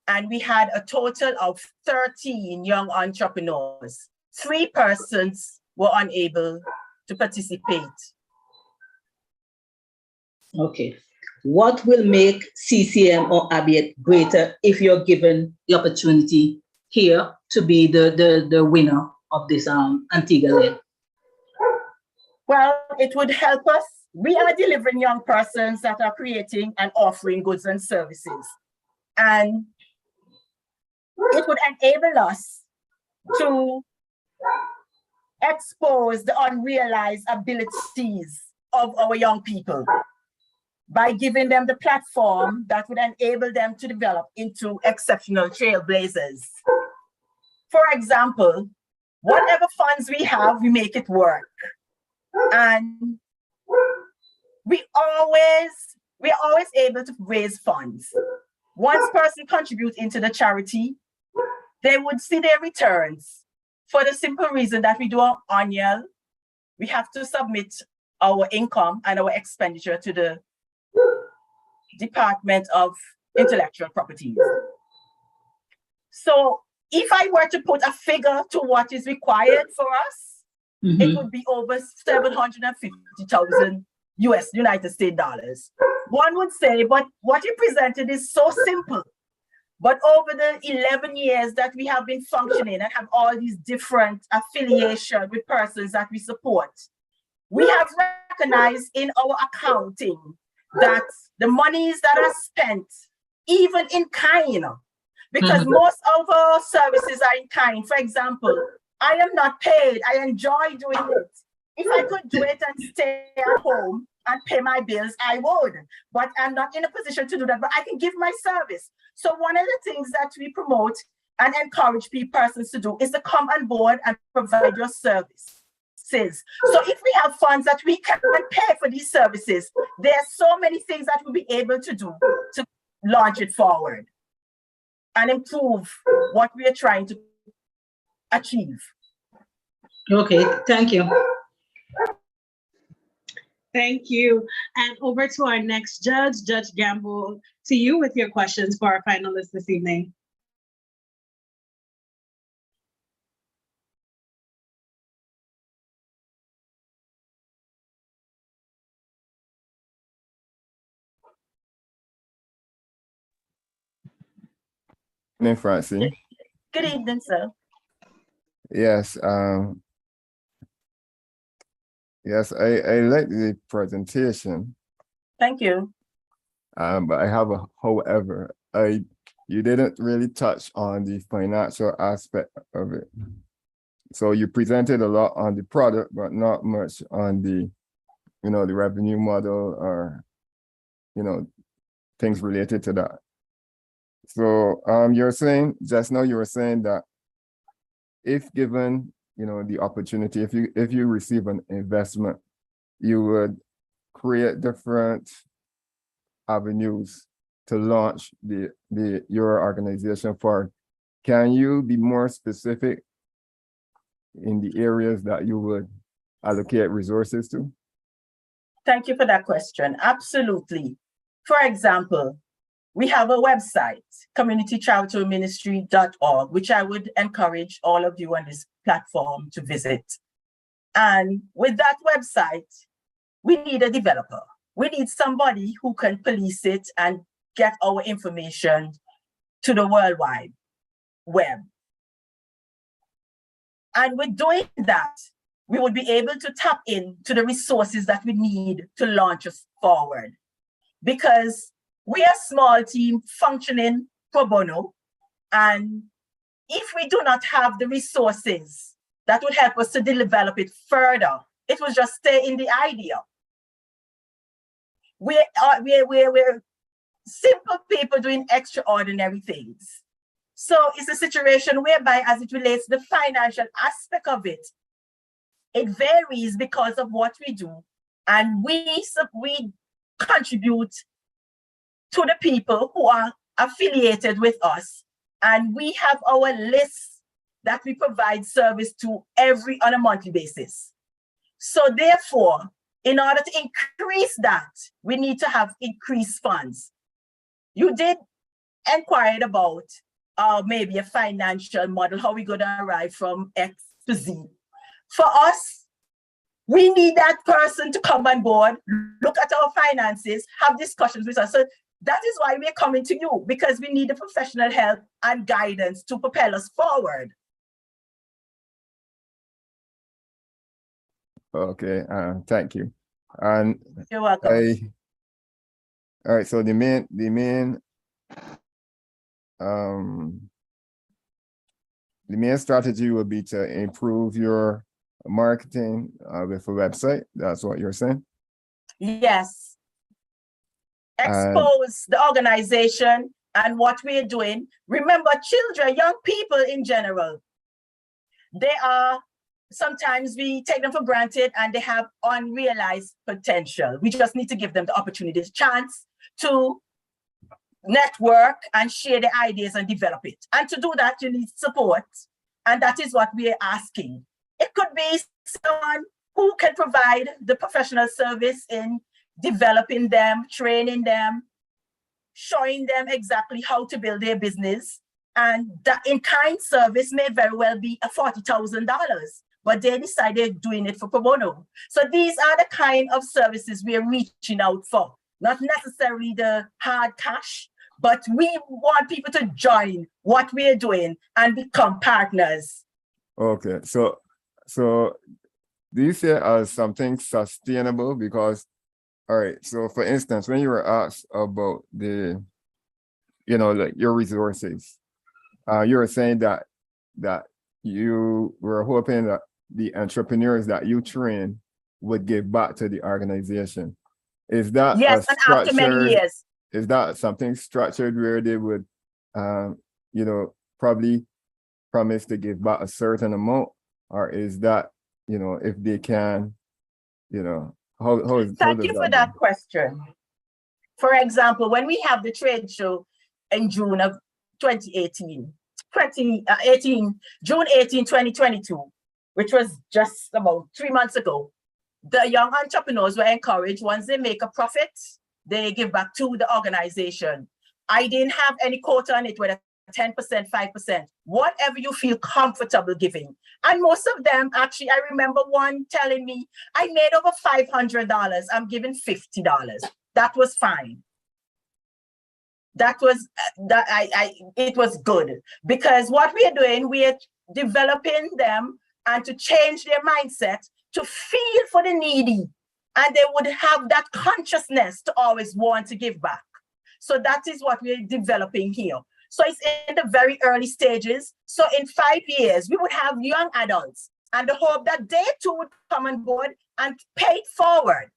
and we had a total of 13 young entrepreneurs. 3 persons were unable to participate. Okay. What will make CCM or ABIET greater if you're given the opportunity here to be the winner of this Antigua? Well, it would help us. We are delivering young persons that are creating and offering goods and services. And it would enable us to expose the unrealized abilities of our young people by giving them the platform that would enable them to develop into exceptional trailblazers. For example, whatever funds we have, we make it work. And we are always able to raise funds. Once person contributes into the charity, they would see their returns for the simple reason that we do our annual. We have to submit our income and our expenditure to the Department of Intellectual Property. So if I were to put a figure to what is required for us, it would be over 750,000 United States dollars. One would say, but what you presented is so simple. But over the 11 years that we have been functioning and have all these different affiliations with persons that we support, we have recognized in our accounting that the monies that are spent, even in kind, because most of our services are in kind. For example, I am not paid. I enjoy doing it. If I could do it and stay at home and pay my bills, I would. But I'm not in a position to do that, but I can give my service. So one of the things that we promote and encourage persons to do is to come on board and provide your services. So if we have funds that we can pay for these services, there are so many things that we'll be able to do to launch it forward and improve what we are trying to achieve. Okay, thank you. Thank you. And over to our next judge, Judge Gamble, to you with your questions for our finalists this evening. Name Francine. Good evening, sir. Yes, yes, I like the presentation. Thank you. But I have a however. You didn't really touch on the financial aspect of it. So you presented a lot on the product, but not much on the, the revenue model or, things related to that. So you're saying, just now you were saying that if given, the opportunity, if you receive an investment, you would create different avenues to launch your organization for. Can you be more specific in the areas that you would allocate resources to? Thank you for that question. Absolutely. For example, we have a website, communitycharitableministry.org, which I would encourage all of you on this platform to visit. And with that website, we need a developer. We need somebody who can police it and get our information to the World Wide Web. And with doing that, we would be able to tap into the resources that we need to launch us forward. Because we are a small team functioning pro bono, and if we do not have the resources that would help us to develop it further, it will just stay in the idea. We're simple people doing extraordinary things. So it's a situation whereby, as it relates to the financial aspect of it, it varies because of what we do, and we contribute to the people who are affiliated with us, and we have our lists that we provide service to on a monthly basis. So therefore, in order to increase that, we need to have increased funds. You did inquire about maybe a financial model, how we going to arrive from X to Z. For us, we need that person to come on board, look at our finances, have discussions with us. So that is why we're coming to you, because we need the professional help and guidance to propel us forward. Okay, thank you. And you're welcome. All right, so the main strategy will be to improve your marketing with a website. That's what you're saying? Yes. Expose the organization and what we're doing. Remember, children, young people in general, sometimes we take them for granted and they have unrealized potential. We just need to give them the opportunity, the chance to network and share their ideas and develop it. And to do that, you need support. And that is what we are asking. It could be someone who can provide the professional service in developing them, training them, showing them exactly how to build their business. And that in-kind service may very well be a $40,000, but they decided doing it for pro bono. So these are the kind of services we are reaching out for, not necessarily the hard cash, but we want people to join what we are doing and become partners. Okay, so do you see it as something sustainable? Because, all right, so for instance, when you were asked about the, like your resources, you were saying that you were hoping that the entrepreneurs that you train would give back to the organization. Is that yes, and after many years? Is that something structured where they would, probably promise to give back a certain amount, or is that, if they can, Thank you for that question. For example, when we have the trade show in June of 2018, June 18, 2022, which was just about 3 months ago, the young entrepreneurs were encouraged, once they make a profit, they give back to the organization. I didn't have any quota on it, whether 10%, 5%, whatever you feel comfortable giving. And most of them, actually, I remember one telling me, I made over $500, I'm giving $50. That was fine. That was, it was good. Because what we are doing, we are developing them and to change their mindset, to feel for the needy. And they would have that consciousness to always want to give back. So that is what we're developing here. So it's in the very early stages. So in 5 years, we would have young adults and the hope that they too would come on board and pay it forward.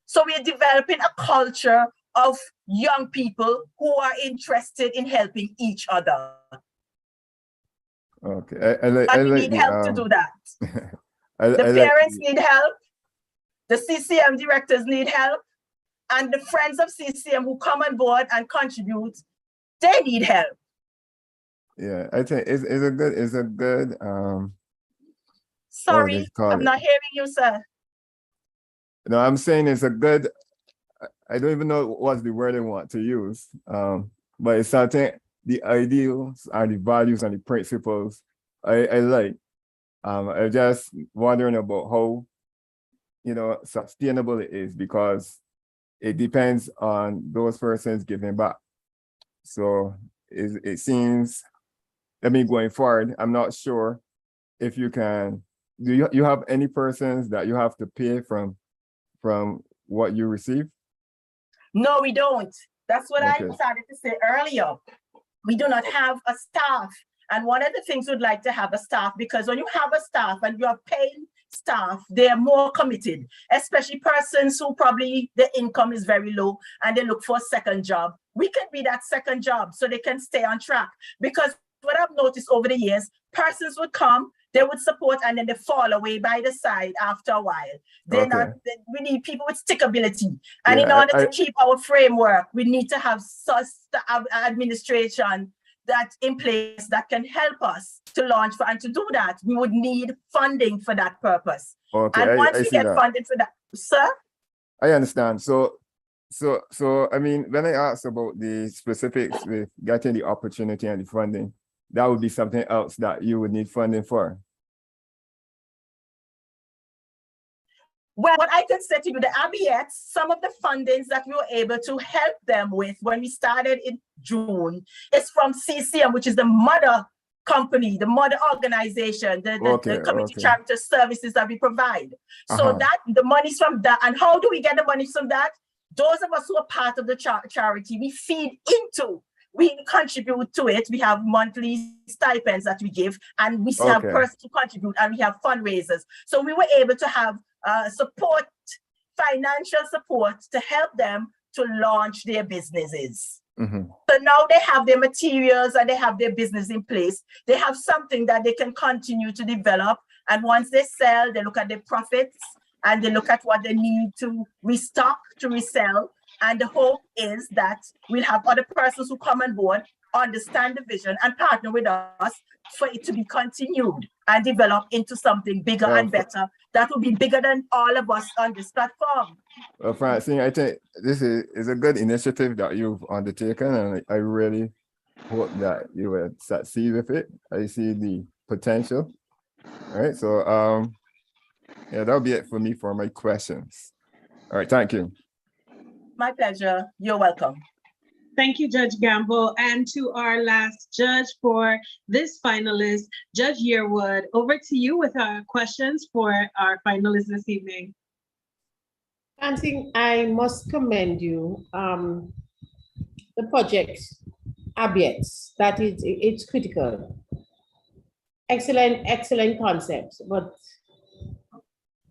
So we're developing a culture of young people who are interested in helping each other. Okay, and we need help to do that. The parents need help. The CCM directors need help. And the friends of CCM who come on board and contribute, they need help. Yeah, I think it's a good sorry, I'm not hearing you, sir. No, I'm saying it's a good, I don't even know what's the word I want to use. But it's something, the ideals and the values and the principles I like. I'm just wondering about how, sustainable it is, because it depends on those persons giving back. So it seems, going forward, I'm not sure if you can, do you have any persons that you have to pay from what you receive? No, we don't. That's what I started to say earlier. We do not have a staff. And one of the things we'd like to have a staff, because when you have a staff and you are paying staff, they're more committed, especially persons who probably the income is very low and they look for a second job. We can be that second job so they can stay on track. Because what I've noticed over the years, persons would come, they would support, and then they fall away by the side after a while. We need people with stickability. And in order to keep our framework, we need to have such administration that's in place that can help us to launch and to do that, we would need funding for that purpose. Okay, and once we get funded for that, sir? I understand. So when I asked about the specifics with getting the opportunity and the funding, that would be something else that you would need funding for. Well, what I can say to you, the ABX, some of the fundings that we were able to help them with when we started in June is from CCM, which is the mother company, the mother organization, the community charity services that we provide. So that the money's from that. And how do we get the money from that? Those of us who are part of the charity, we feed into, we contribute to it. We have monthly stipends that we give, and we have persons to contribute, and we have fundraisers. So we were able to have support, financial support to help them to launch their businesses. So now they have their materials and they have their business in place. They have something that they can continue to develop. And once they sell, they look at their profits and they look at what they need to restock, to resell. And the hope is that we'll have other persons who come on board, understand the vision, and partner with us for it to be continued and develop into something bigger and better that will be bigger than all of us on this platform. Well, Francine, I think this is a good initiative that you've undertaken, and I really hope that you will succeed with it. I see the potential. All right, so yeah, that'll be it for me for my questions. All right, thank you. My pleasure. You're welcome. Thank you, Judge Gamble. And to our last judge for this finalist, Judge Yearwood, over to you with our questions for our finalists this evening. Francine, I must commend you. The project, ABIETS, that is, it's critical. Excellent concept. But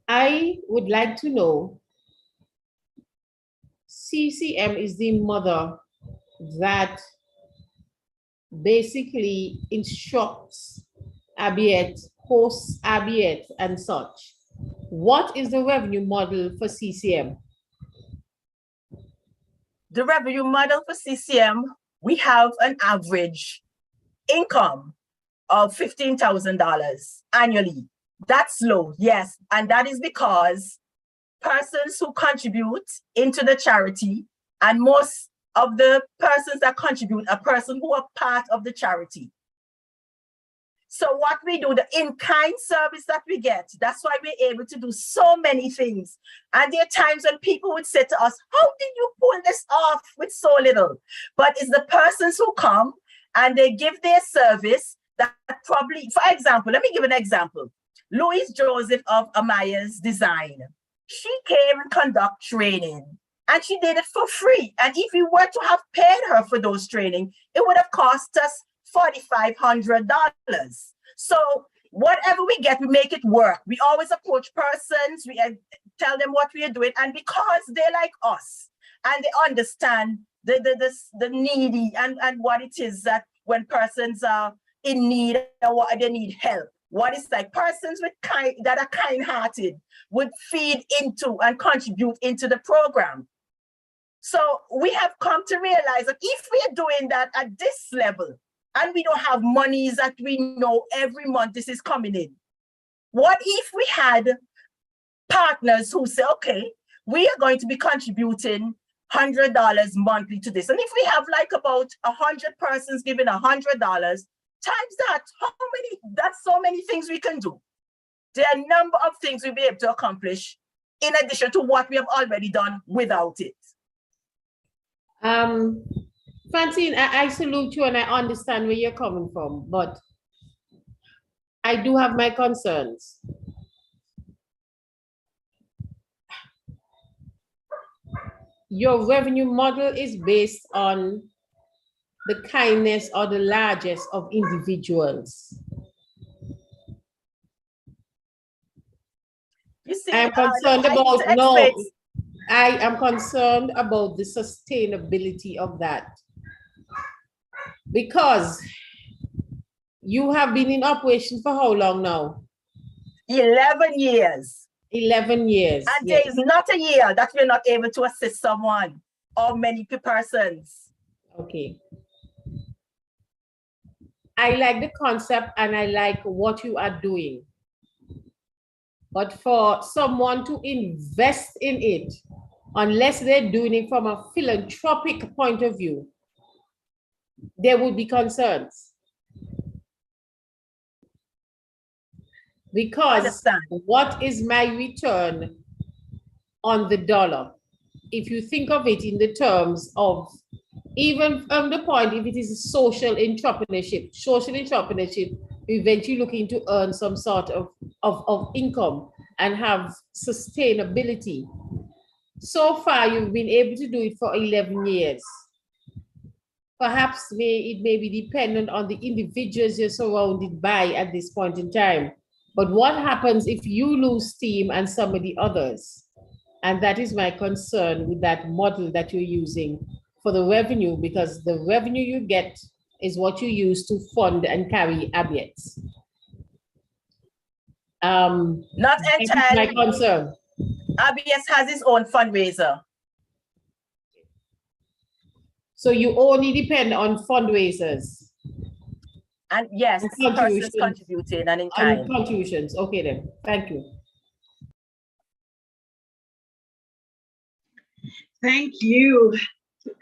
I would like to know, CCM is the mother that basically instructs ABIET, hosts ABIET and such. What is the revenue model for CCM? The revenue model for CCM, we have an average income of $15,000 annually. That's low, yes. And that is because persons who contribute into the charity, and most of the persons that contribute are persons who are part of the charity. So what we do, the in-kind service that we get, that's why we're able to do so many things. And there are times when people would say to us, how did you pull this off with so little? But it's the persons who come and they give their service that probably, for example, let me give an example. Louise Joseph of Amaya's Design. She came and conduct training and she did it for free. And if we were to have paid her for those training, it would have cost us $4,500. So whatever we get, we make it work. We always approach persons, we tell them what we are doing. And because they're like us and they understand the needy and what it is that when persons are in need or what they need help, what it's like persons with that are kind-hearted would feed into and contribute into the program. So we have come to realize that if we are doing that at this level, and we don't have monies that we know every month this is coming in, what if we had partners who say, okay, we are going to be contributing $100 monthly to this. And if we have like about 100 persons giving $100, times that, how many, that's so many things we can do. There are a number of things we'll be able to accomplish in addition to what we have already done without it. Francine, I salute you and I understand where you're coming from, but I do have my concerns. Your revenue model is based on the kindness or the largesse of individuals. You see, I'm concerned I am concerned about the sustainability of that. Because you have been in operation for how long now? 11 years. 11 years. And there is not a year that we're not able to assist someone or many persons. Okay. I like the concept and I like what you are doing. But for someone to invest in it, unless they're doing it from a philanthropic point of view, there would be concerns. Because what is my return on the dollar? If you think of it in the terms of, even from the point, if it is social entrepreneurship, eventually looking to earn some sort of income and have sustainability. So far, you've been able to do it for 11 years. Perhaps it may be dependent on the individuals you're surrounded by at this point in time. But what happens if you lose steam and some of the others? And that is my concern with that model that you're using for the revenue, because the revenue you get is what you use to fund and carry ABIETs. Not entirely. My concern. ABIETs has its own fundraiser. So you only depend on fundraisers. And yes, persons contributing and in kind. Contributions. Okay then. Thank you. Thank you.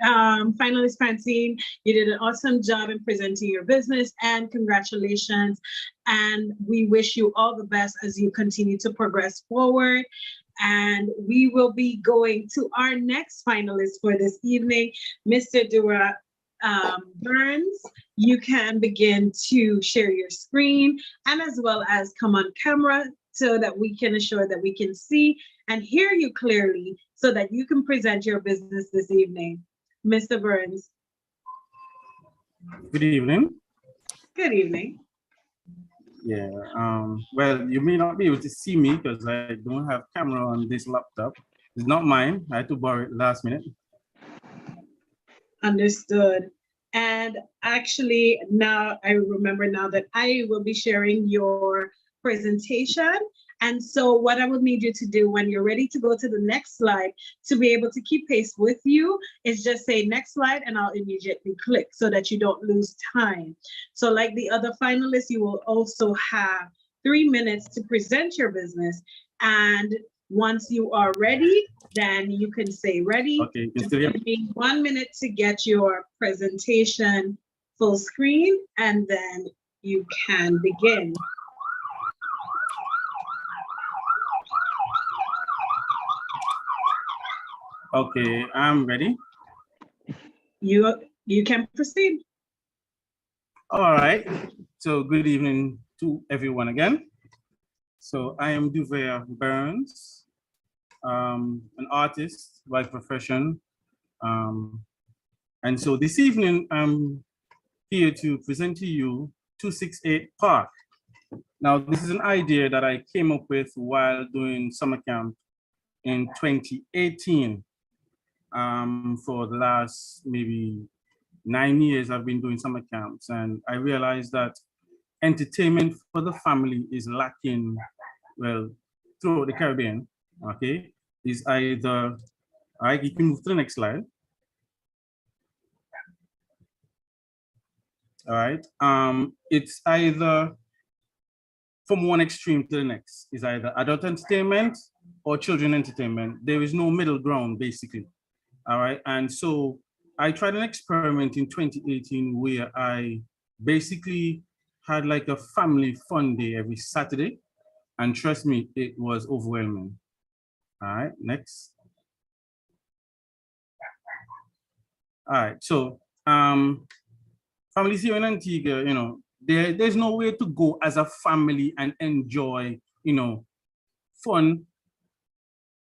Finalist Francine, you did an awesome job in presenting your business, and congratulations. And we wish you all the best as you continue to progress forward. And we will be going to our next finalist for this evening, Mr. Dura Burns. You can begin to share your screen and as well as come on camera so that we can assure that we can see and hear you clearly so that you can present your business this evening. Mr. Burns. Good evening. Good evening. Yeah, well, you may not be able to see me because I don't have camera on this laptop. It's not mine. I had to borrow it last minute. Understood. And actually, now I remember now that I will be sharing your presentation. And so what I would need you to do when you're ready to go to the next slide to be able to keep pace with you is just say next slide and I'll immediately click so that you don't lose time. So like the other finalists, you will also have 3 minutes to present your business. And once you are ready, then you can say ready. Okay, you still hear me? 1 minute to get your presentation full screen and then you can begin. Okay, I'm ready. You can proceed. All right. So good evening to everyone again. So I am Dura Burns, an artist by profession. And so this evening, I'm here to present to you 268 Park. Now, this is an idea that I came up with while doing summer camp in 2018. For the last maybe 9 years, I've been doing summer camps, and I realized that entertainment for the family is lacking, well, throughout the Caribbean, okay? Is either, all right, you can move to the next slide. All right, it's either from one extreme to the next. Is either adult entertainment or children entertainment. There is no middle ground, basically. All right, and so I tried an experiment in 2018 where I basically had like a family fun day every Saturday, and trust me, it was overwhelming. All right, next. All right, so families here in Antigua, you know, there's no way to go as a family and enjoy, you know, fun,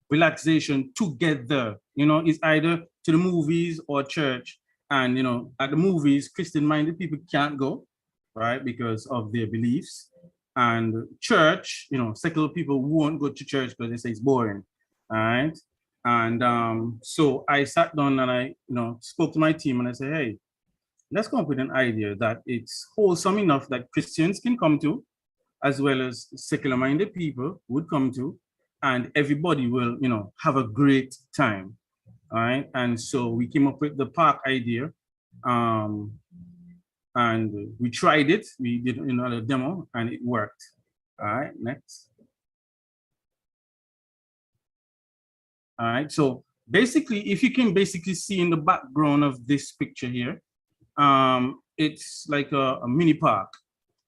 relaxation together. You know, it's either to the movies or church. And, you know, at the movies, Christian-minded people can't go, right, because of their beliefs. And church, you know, secular people won't go to church because they say it's boring, all right? And so I sat down and I, you know, spoke to my team and I said, hey, let's come up with an idea that it's wholesome enough that Christians can come to, as well as secular-minded people would come to, and everybody will, you know, have a great time. All right, and so we came up with the park idea, and we tried it. We did, you know, a demo, and it worked. All right, next. All right, so basically, if you can basically see in the background of this picture here, it's like a mini park.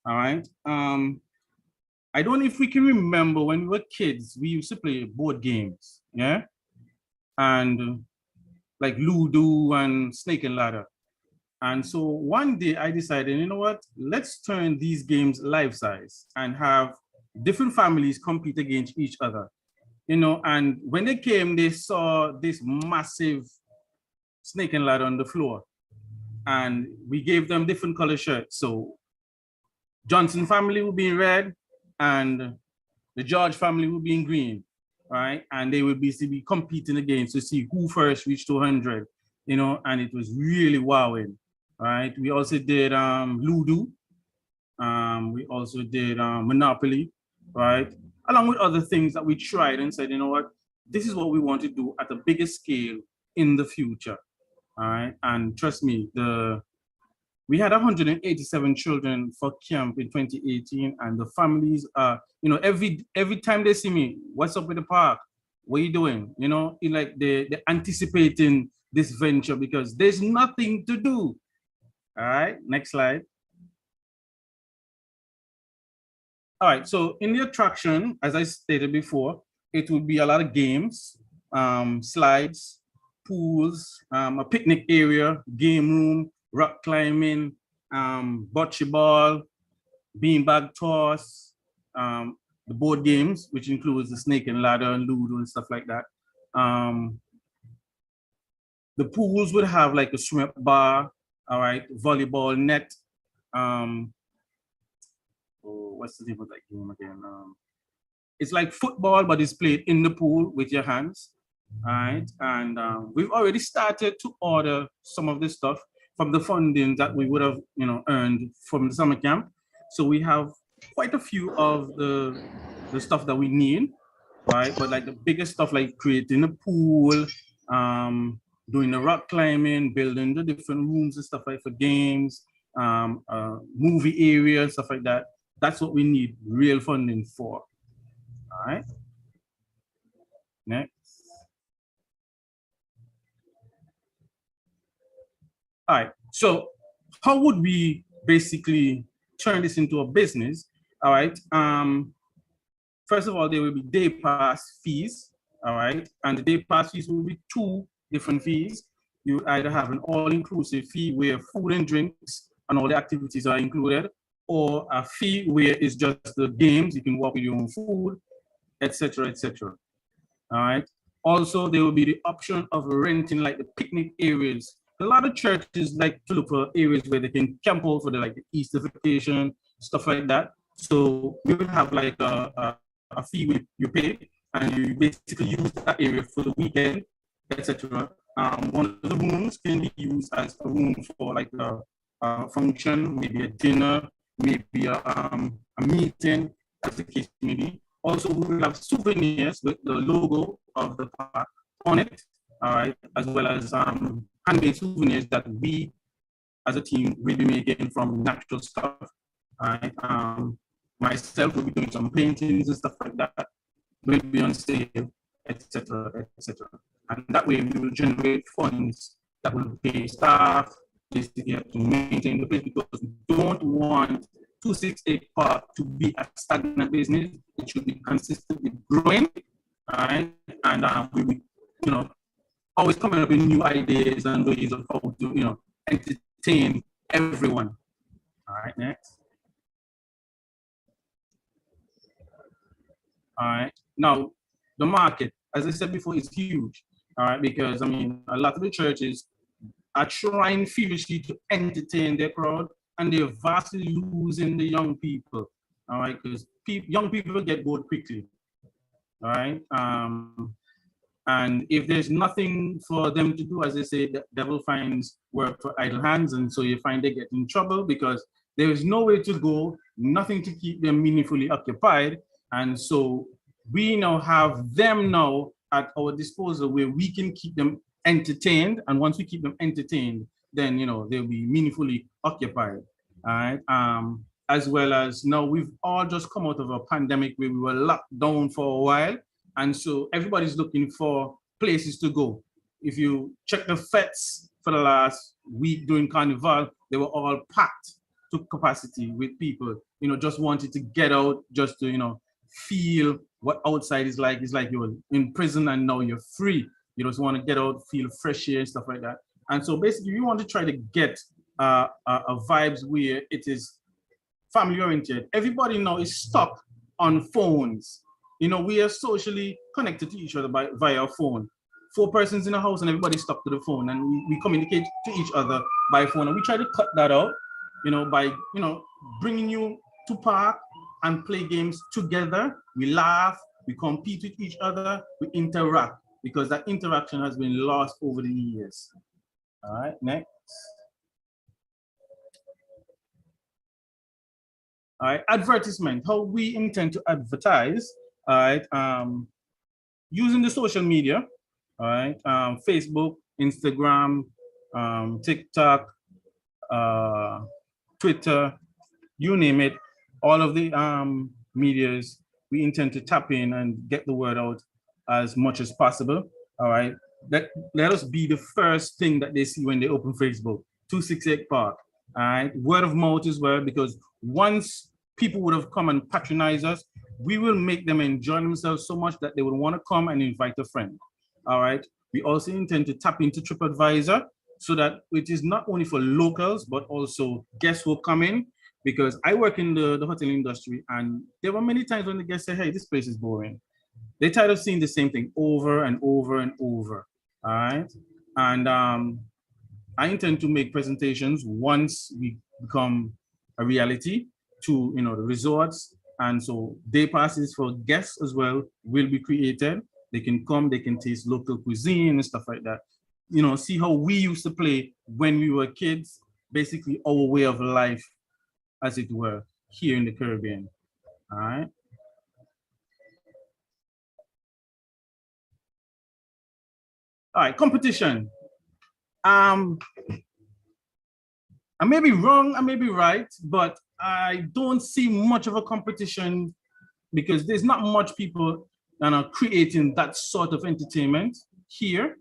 All right. I don't know if we can remember when we were kids, we used to play board games, yeah? And like Ludo and Snake and Ladder. And so one day I decided, you know what, let's turn these games life size and have different families compete against each other. You know, and when they came, they saw this massive Snake and Ladder on the floor. And we gave them different color shirts. So Johnson family will be in red, and the George family will be in green, right? And they will be competing against to see who first reached 200, you know, and it was really wowing, right? We also did Ludo. We also did Monopoly, right? Along with other things that we tried and said, you know what, this is what we want to do at a bigger scale in the future, all right? And trust me, we had 187 children for camp in 2018, and the families are, you know, every time they see me, what's up with the park? What are you doing? You know, like they're anticipating this venture because there's nothing to do. All right, next slide. All right, so in the attraction, as I stated before, it would be a lot of games, slides, pools, a picnic area, game room, rock climbing, bocce ball, beanbag toss, the board games, which includes the snake and ladder and Ludo and stuff like that. The pools would have like a swim bar, all right, volleyball net. What's the name of that game again? It's like football, but it's played in the pool with your hands, all right? And we've already started to order some of this stuff from the funding that we would have, earned from the summer camp. So we have quite a few of the stuff that we need, right? But like the biggest stuff, like creating a pool, doing the rock climbing, building the different rooms and stuff like for games, movie area, stuff like that. That's what we need real funding for. All right. Next. All right. So how would we basically turn this into a business? All right. First of all, there will be day pass fees. All right. And the day pass fees will be 2 different fees. You either have an all-inclusive fee where food and drinks and all the activities are included, or a fee where it's just the games, you can walk with your own food, etc., etc. All right. Also, there will be the option of renting like the picnic areas. A lot of churches like to look for areas where they can camp out for the Easter vacation, stuff like that. So we will have like a fee you pay, and you basically use that area for the weekend, etc. One of the rooms can be used as a room for like a function, maybe a dinner, maybe a meeting, as the case may be. Also, we will have souvenirs with the logo of the park on it, all right, as well as handmade souvenirs that we, as a team, will be making from natural stuff. All right. Myself will be doing some paintings and stuff like that. Will be on sale, etc., etc. And that way, we will generate funds that will pay staff, basically to maintain the place, because we don't want 268 Park to be a stagnant business. It should be consistently growing, right? And we will, always coming up with new ideas and ways of how to, entertain everyone. All right, next. All right. Now, the market, as I said before, is huge. All right, because a lot of the churches are trying feverishly to entertain their crowd, and they're vastly losing the young people. All right, because young people get bored quickly. All right. And if there's nothing for them to do, as they say, the devil finds work for idle hands, and so you find they get in trouble because there is nowhere to go, nothing to keep them meaningfully occupied, and so we now have them now at our disposal where we can keep them entertained, and once we keep them entertained, then they'll be meaningfully occupied. All right. As well as now we've all just come out of a pandemic where we were locked down for a while, and so everybody's looking for places to go. If you check the fetes for the last week during Carnival, they were all packed to capacity with people, just wanted to get out, just to, feel what outside is like. It's like you're in prison and now you're free. You just want to get out, feel fresh air and stuff like that. And so basically we want to try to get a vibes where it is family oriented. Everybody now is stuck on phones. We are socially connected to each other via phone. 4 persons in a house and everybody's stuck to the phone, and we communicate to each other by phone. And we try to cut that out, by, bringing you to park and play games together. We laugh, we compete with each other, we interact, because that interaction has been lost over the years. All right, next. All right, advertisement, how we intend to advertise. All right, using the social media, all right, Facebook, Instagram, TikTok, Twitter, you name it, all of the medias, we intend to tap in and get the word out as much as possible. All right, let us be the first thing that they see when they open Facebook. 268 Park. All right. Word of mouth as well, because once people would have come and patronize us, we will make them enjoy themselves so much that they would want to come and invite a friend. All right. We also intend to tap into TripAdvisor so that it is not only for locals, but also guests who come in, because I work in the hotel industry, and there were many times when the guests say, hey, this place is boring. They're tired of seeing the same thing over and over and over. All right. And I intend to make presentations once we become a reality to the resorts, and so day passes for guests as well will be created. They can come, they can taste local cuisine and stuff like that. See how we used to play when we were kids, basically our way of life, as it were, here in the Caribbean. All right. All right, competition. I may be wrong, I may be right, but I don't see much of a competition because there's not much people that are creating that sort of entertainment here.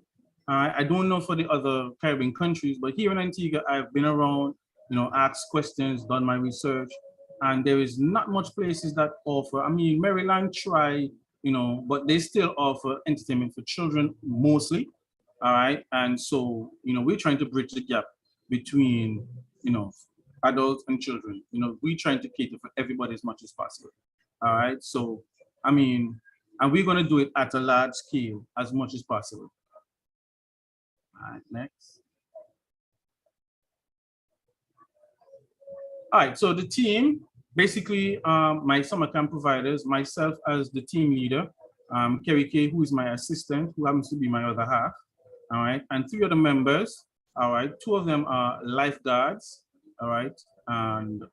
I don't know for the other Caribbean countries, but here in Antigua, I've been around, asked questions, done my research, and there is not much places that offer. I mean, Maryland try, but they still offer entertainment for children mostly. All right. And so, we're trying to bridge the gap between, adults and children. We're trying to cater for everybody as much as possible. All right. So, I mean, and we're going to do it at a large scale as much as possible. All right, next. All right, so the team, basically my summer camp providers, myself as the team leader, Kerry K, who is my assistant, who happens to be my other half, all right, and 3 other members, all right, 2 of them are lifeguards, all right, and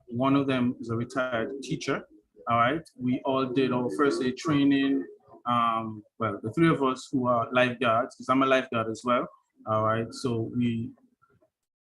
1 of them is a retired teacher, all right. We all did our first aid training. Well, the 3 of us who are lifeguards, because I'm a lifeguard as well, all right, so we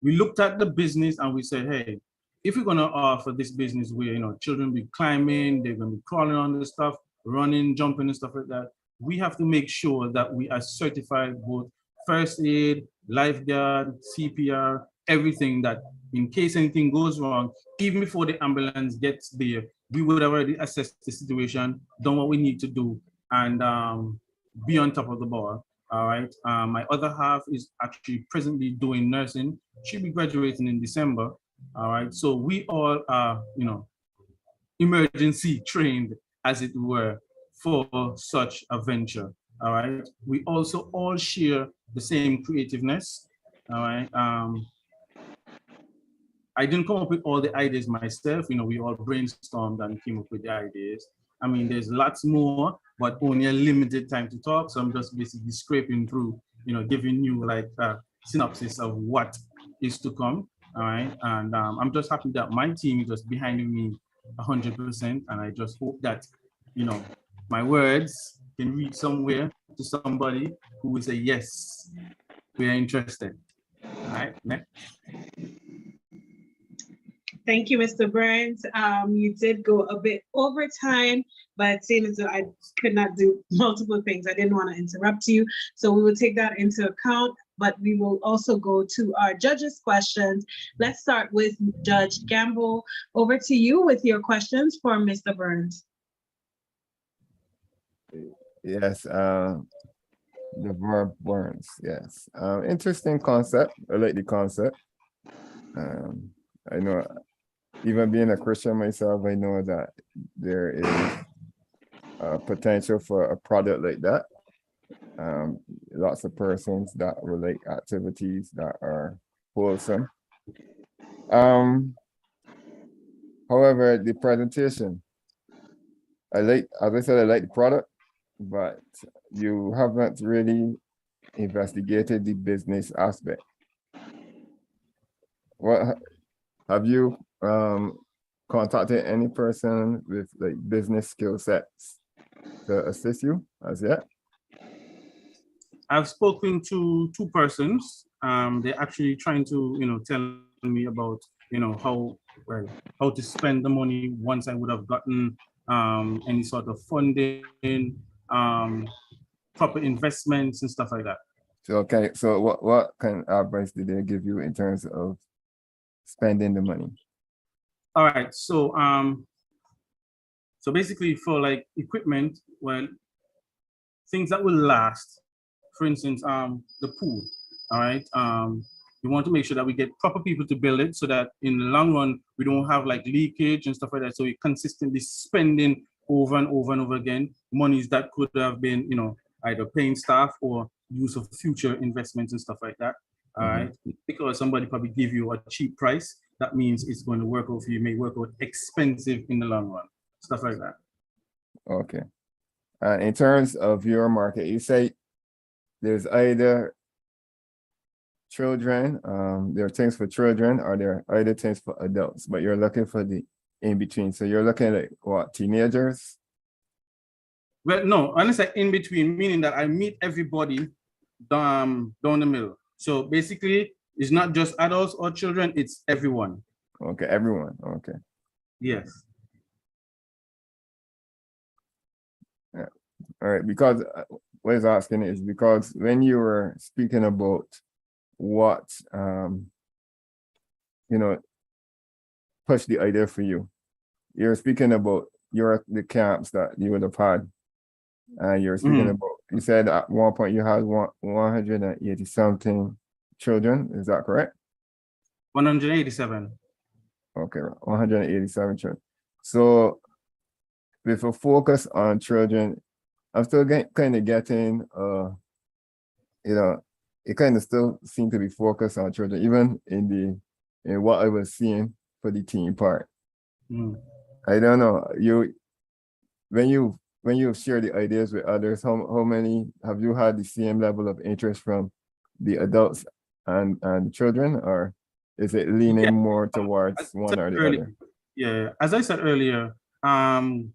looked at the business and we said, hey, if we're gonna offer this business where children be climbing, they're gonna be crawling on the stuff, running, jumping and stuff like that, we have to make sure that we are certified both first aid, lifeguard, CPR, everything, that in case anything goes wrong, even before the ambulance gets there, we would have already assessed the situation, done what we need to do, and be on top of the ball. All right. My other half is actually presently doing nursing. She'll be graduating in December. All right. So we all are, emergency trained, as it were, for such a venture. All right. We also all share the same creativeness. All right. I didn't come up with all the ideas myself. We all brainstormed and came up with the ideas. I mean, there's lots more, but only a limited time to talk. So I'm just basically scraping through, giving you like a synopsis of what is to come. All right. And I'm just happy that my team is just behind me 100%. And I just hope that, my words can reach somewhere to somebody who will say, yes, we are interested. All right. Next. Thank you, Mr. Burns. You did go a bit over time, but seeing as though I could not do multiple things, I didn't want to interrupt you. So we will take that into account, but we will also go to our judges' questions. Let's start with Judge Gamble. Over to you with your questions for Mr. Burns. Yes, the verb Burns, yes. Interesting concept. I like the concept. I know, even being a Christian myself, I know that there is potential for a product like that. Lots of persons that relate activities that are wholesome. However, the presentation, as I said, I like the product, but you haven't really investigated the business aspect. What have you contacted any person with like business skill sets to assist you as yet? I've spoken to 2 persons. They're actually trying to, tell me about, how to spend the money once I would have gotten any sort of funding. proper investments and stuff like that. So, okay, so what kind of advice did they give you in terms of spending the money? All right, so basically for like equipment, well, things that will last, for instance, the pool, all right? We want to make sure that we get proper people to build it so that in the long run, we don't have like leakage and stuff like that. So we're consistently spending over and over and over again, monies that could have been, you know, either paying staff or use of future investments and stuff like that. All right, because somebody probably give you a cheap price, that means it's going to work out for you. It may work out expensive in the long run, stuff like that. Okay. In terms of your market, you say there's either children, there are things for children, or there are either things for adults, but you're looking for the in between. So you're looking at what, teenagers? Well, no, unless I in between, meaning that I meet everybody down the middle. So basically, it's not just adults or children, it's everyone. Okay, everyone. Okay. Yes. Yeah. All right, because what I was asking is because when you were speaking about what, you know, push the idea for you, you're speaking about the camps that you would have had. You're speaking about, you said at one point you had 180 something children, is that correct? 187. Okay, 187 children. So with a focus on children, I'm still kind of getting, you know, it kind of still seems to be focused on children, even in what I was seeing for the teen part. I don't know, when you share the ideas with others, how many have you had the same level of interest from the adults and children, or is it leaning more towards one or the other? Yeah, as I said earlier,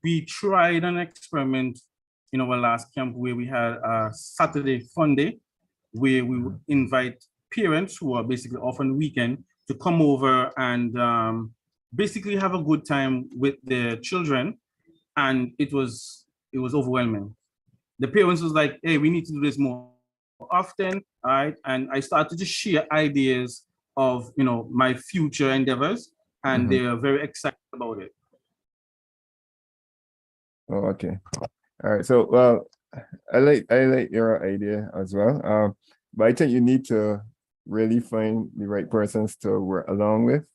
we tried an experiment in our last camp where we had a Saturday fun day, where we would invite parents who are basically off on the weekend to come over and basically have a good time with their children, and it was overwhelming. The parents was like, hey, we need to do this more often, all right? And I started to share ideas of, you know, my future endeavors, and they are very excited about it. Oh, okay. All right. So, well, I like your idea as well. But I think you need to really find the right persons to work along with.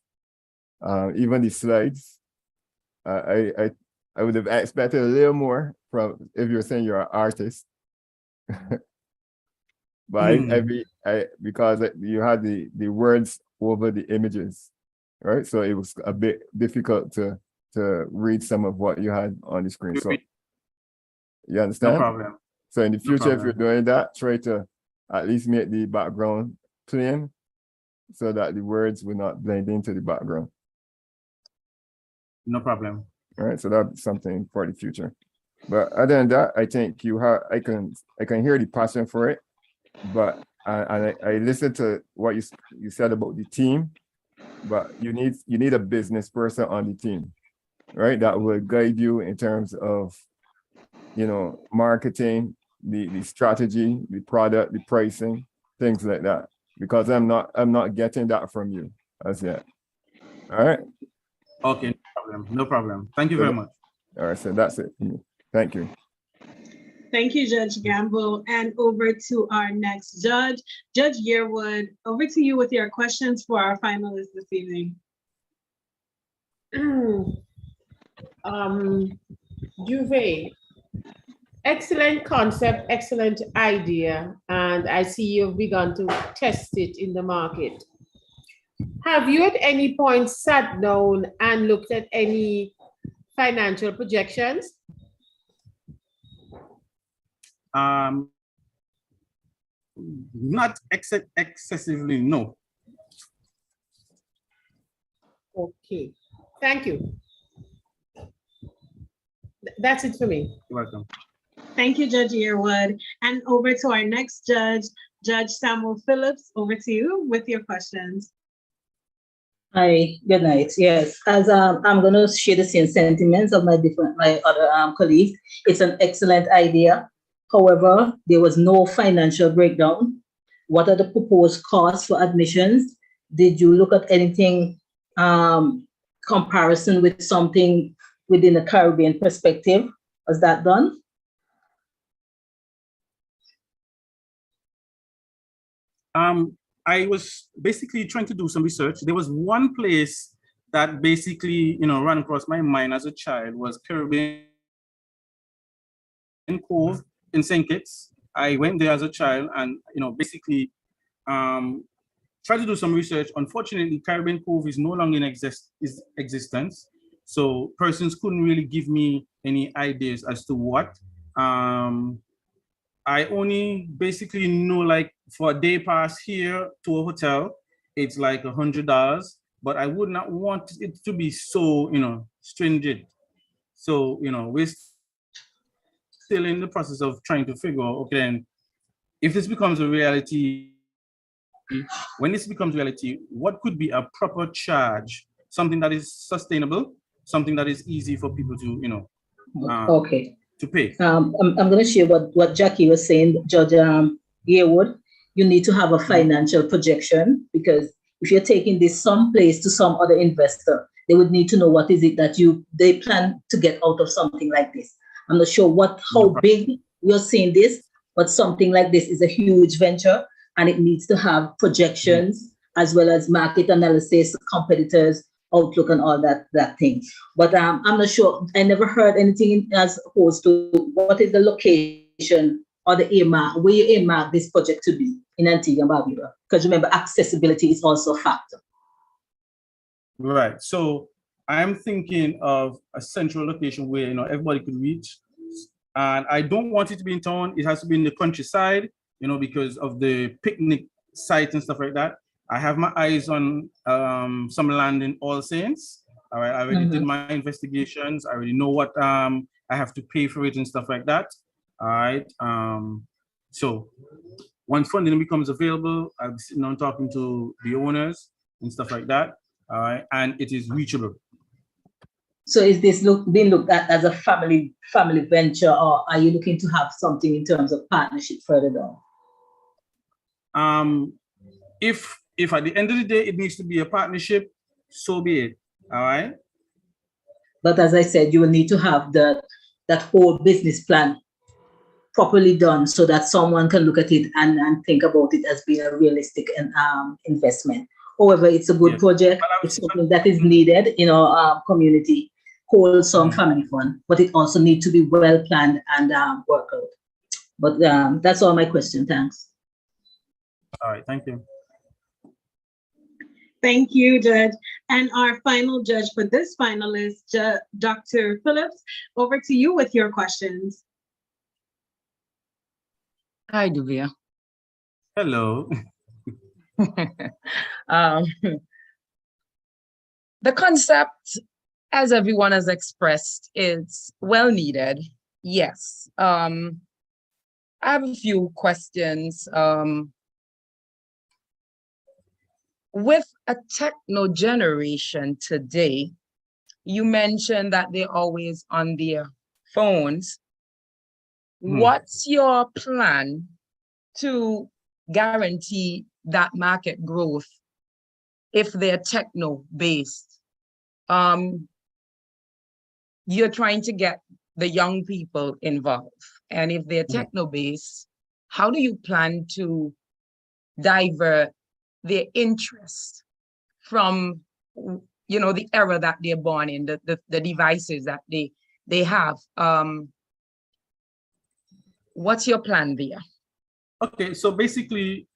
Even the slides, I would have expected a little more from if you're saying you're an artist. But because you had the words over the images, right? So it was a bit difficult to read some of what you had on the screen. So you understand? No problem. So in the future, if you're doing that, try to at least make the background plain so that the words will not blend into the background. No problem. All right, so that's something for the future. But other than that, I think I can hear the passion for it. But I listened to what you said about the team, but you need a business person on the team, right? That will guide you in terms of, you know, marketing, the strategy, the product, the pricing, things like that. Because I'm not getting that from you as yet. All right. Okay, no problem. No problem. Thank you very much. All right, so that's it for me. Thank you. Thank you, Judge Gamble. And over to our next judge, Judge Yearwood. Over to you with your questions for our finalists this evening. Juve, excellent concept, excellent idea, and I see you've begun to test it in the market. Have you at any point sat down and looked at any financial projections? Not excessively, no. Okay, thank you. That's it for me. You're welcome. Thank you, Judge Yearwood. And over to our next judge, Judge Samwell Phillips. Over to you with your questions. Hi, good night. Yes, as I'm going to share the same sentiments of my other colleagues. It's an excellent idea. However, there was no financial breakdown. What are the proposed costs for admissions? Did you look at anything comparison with something within a Caribbean perspective? Was that done? I was basically trying to do some research. There was one place that basically, ran across my mind as a child was Caribbean Cove in St. Kitts. I went there as a child and, basically tried to do some research. Unfortunately, Caribbean Cove is no longer in existence. So persons couldn't really give me any ideas as to what. I only basically know, like, for a day pass here to a hotel, it's like $100, but I would not want it to be so, stringent. So, we're still in the process of trying to figure out, okay, then if this becomes a reality, when this becomes reality, what could be a proper charge, something that is sustainable, something that is easy for people to, okay. To pay. I'm going to share what Jackie was saying, Judge Yearwood. You need to have a financial projection, because if you're taking this someplace to some other investor, they would need to know what is it that they plan to get out of something like this. I'm not sure how big you're seeing this, but something like this is a huge venture, and it needs to have projections as well as market analysis, competitors, outlook, and all that thing. But I'm not sure. I never heard anything as opposed to what is the location or the earmark, where you earmark this project to be in Antigua and Barbuda. Because remember, accessibility is also a factor. Right. So I'm thinking of a central location where everybody could reach. And I don't want it to be in town. It has to be in the countryside, because of the picnic sites and stuff like that. I have my eyes on some land in All Saints. All right, I already did my investigations. I already know what I have to pay for it and stuff like that. All right. So once funding becomes available, I'll be sitting down talking to the owners and stuff like that. All right, and it is reachable. So is this being looked at as a family venture, or are you looking to have something in terms of partnership further down? If at the end of the day it needs to be a partnership, so be it. All right. But as I said, you will need to have that whole business plan properly done so that someone can look at it and think about it as being a realistic investment. However, it's a good project. It's something that is needed in our community, wholesome family fun, but it also needs to be well planned and worked out. But that's all my question. Thanks. All right. Thank you. Thank you, Judge. And our final judge for this panel is Dr. Phillips. Over to you with your questions. Hi, Duvia. Hello. The concept, as everyone has expressed, is well needed. Yes. I have a few questions. With a techno generation today, you mentioned that they're always on their phones. What's your plan to guarantee that market growth if they're techno-based? You're trying to get the young people involved. And if they're techno-based, how do you plan to divert their interest from, the era that they're born in, the devices that they have? What's your plan there? Okay, so basically,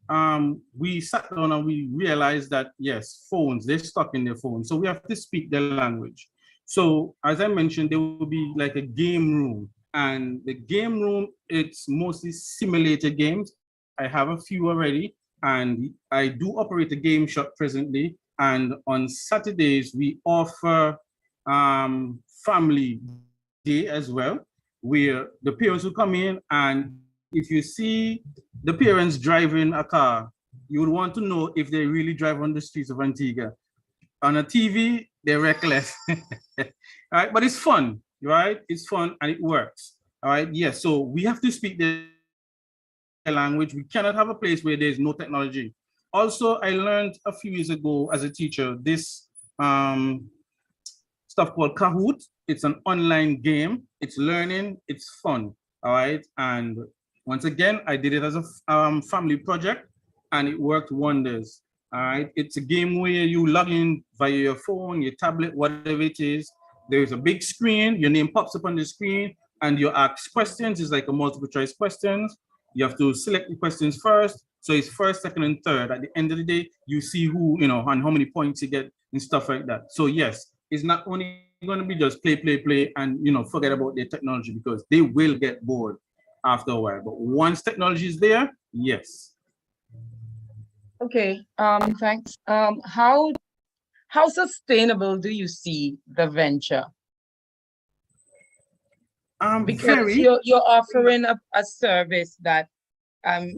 we sat down and we realized that, yes, phones, they're stuck in their phones. So we have to speak their language. So as I mentioned, there will be like a game room. And the game room, it's mostly simulator games. I have a few already. And I do operate a game shop presently. And on Saturdays, we offer family day as well, where the parents will come in, and if you see the parents driving a car, you would want to know if they really drive on the streets of Antigua. On a TV, they're reckless. All right, but it's fun, right? It's fun and it works. All right, yes, so we have to speak their language. We cannot have a place where there's no technology. Also, I learned a few years ago as a teacher, this stuff called Kahoot. It's an online game. It's learning, it's fun, all right? And once again, I did it as a family project and it worked wonders, all right? It's a game where you log in via your phone, your tablet, whatever it is. There's a big screen, your name pops up on the screen and you ask questions. It's like a multiple choice questions. You have to select the questions first. So it's first, second, and third. At the end of the day, you see who, you know, and how many points you get and stuff like that. So yes, it's not only going to be just play, and, you know, forget about their technology because they will get bored after a while. But once technology is there, yes. Okay, thanks. How sustainable do you see the venture? Because you're offering a service that I'm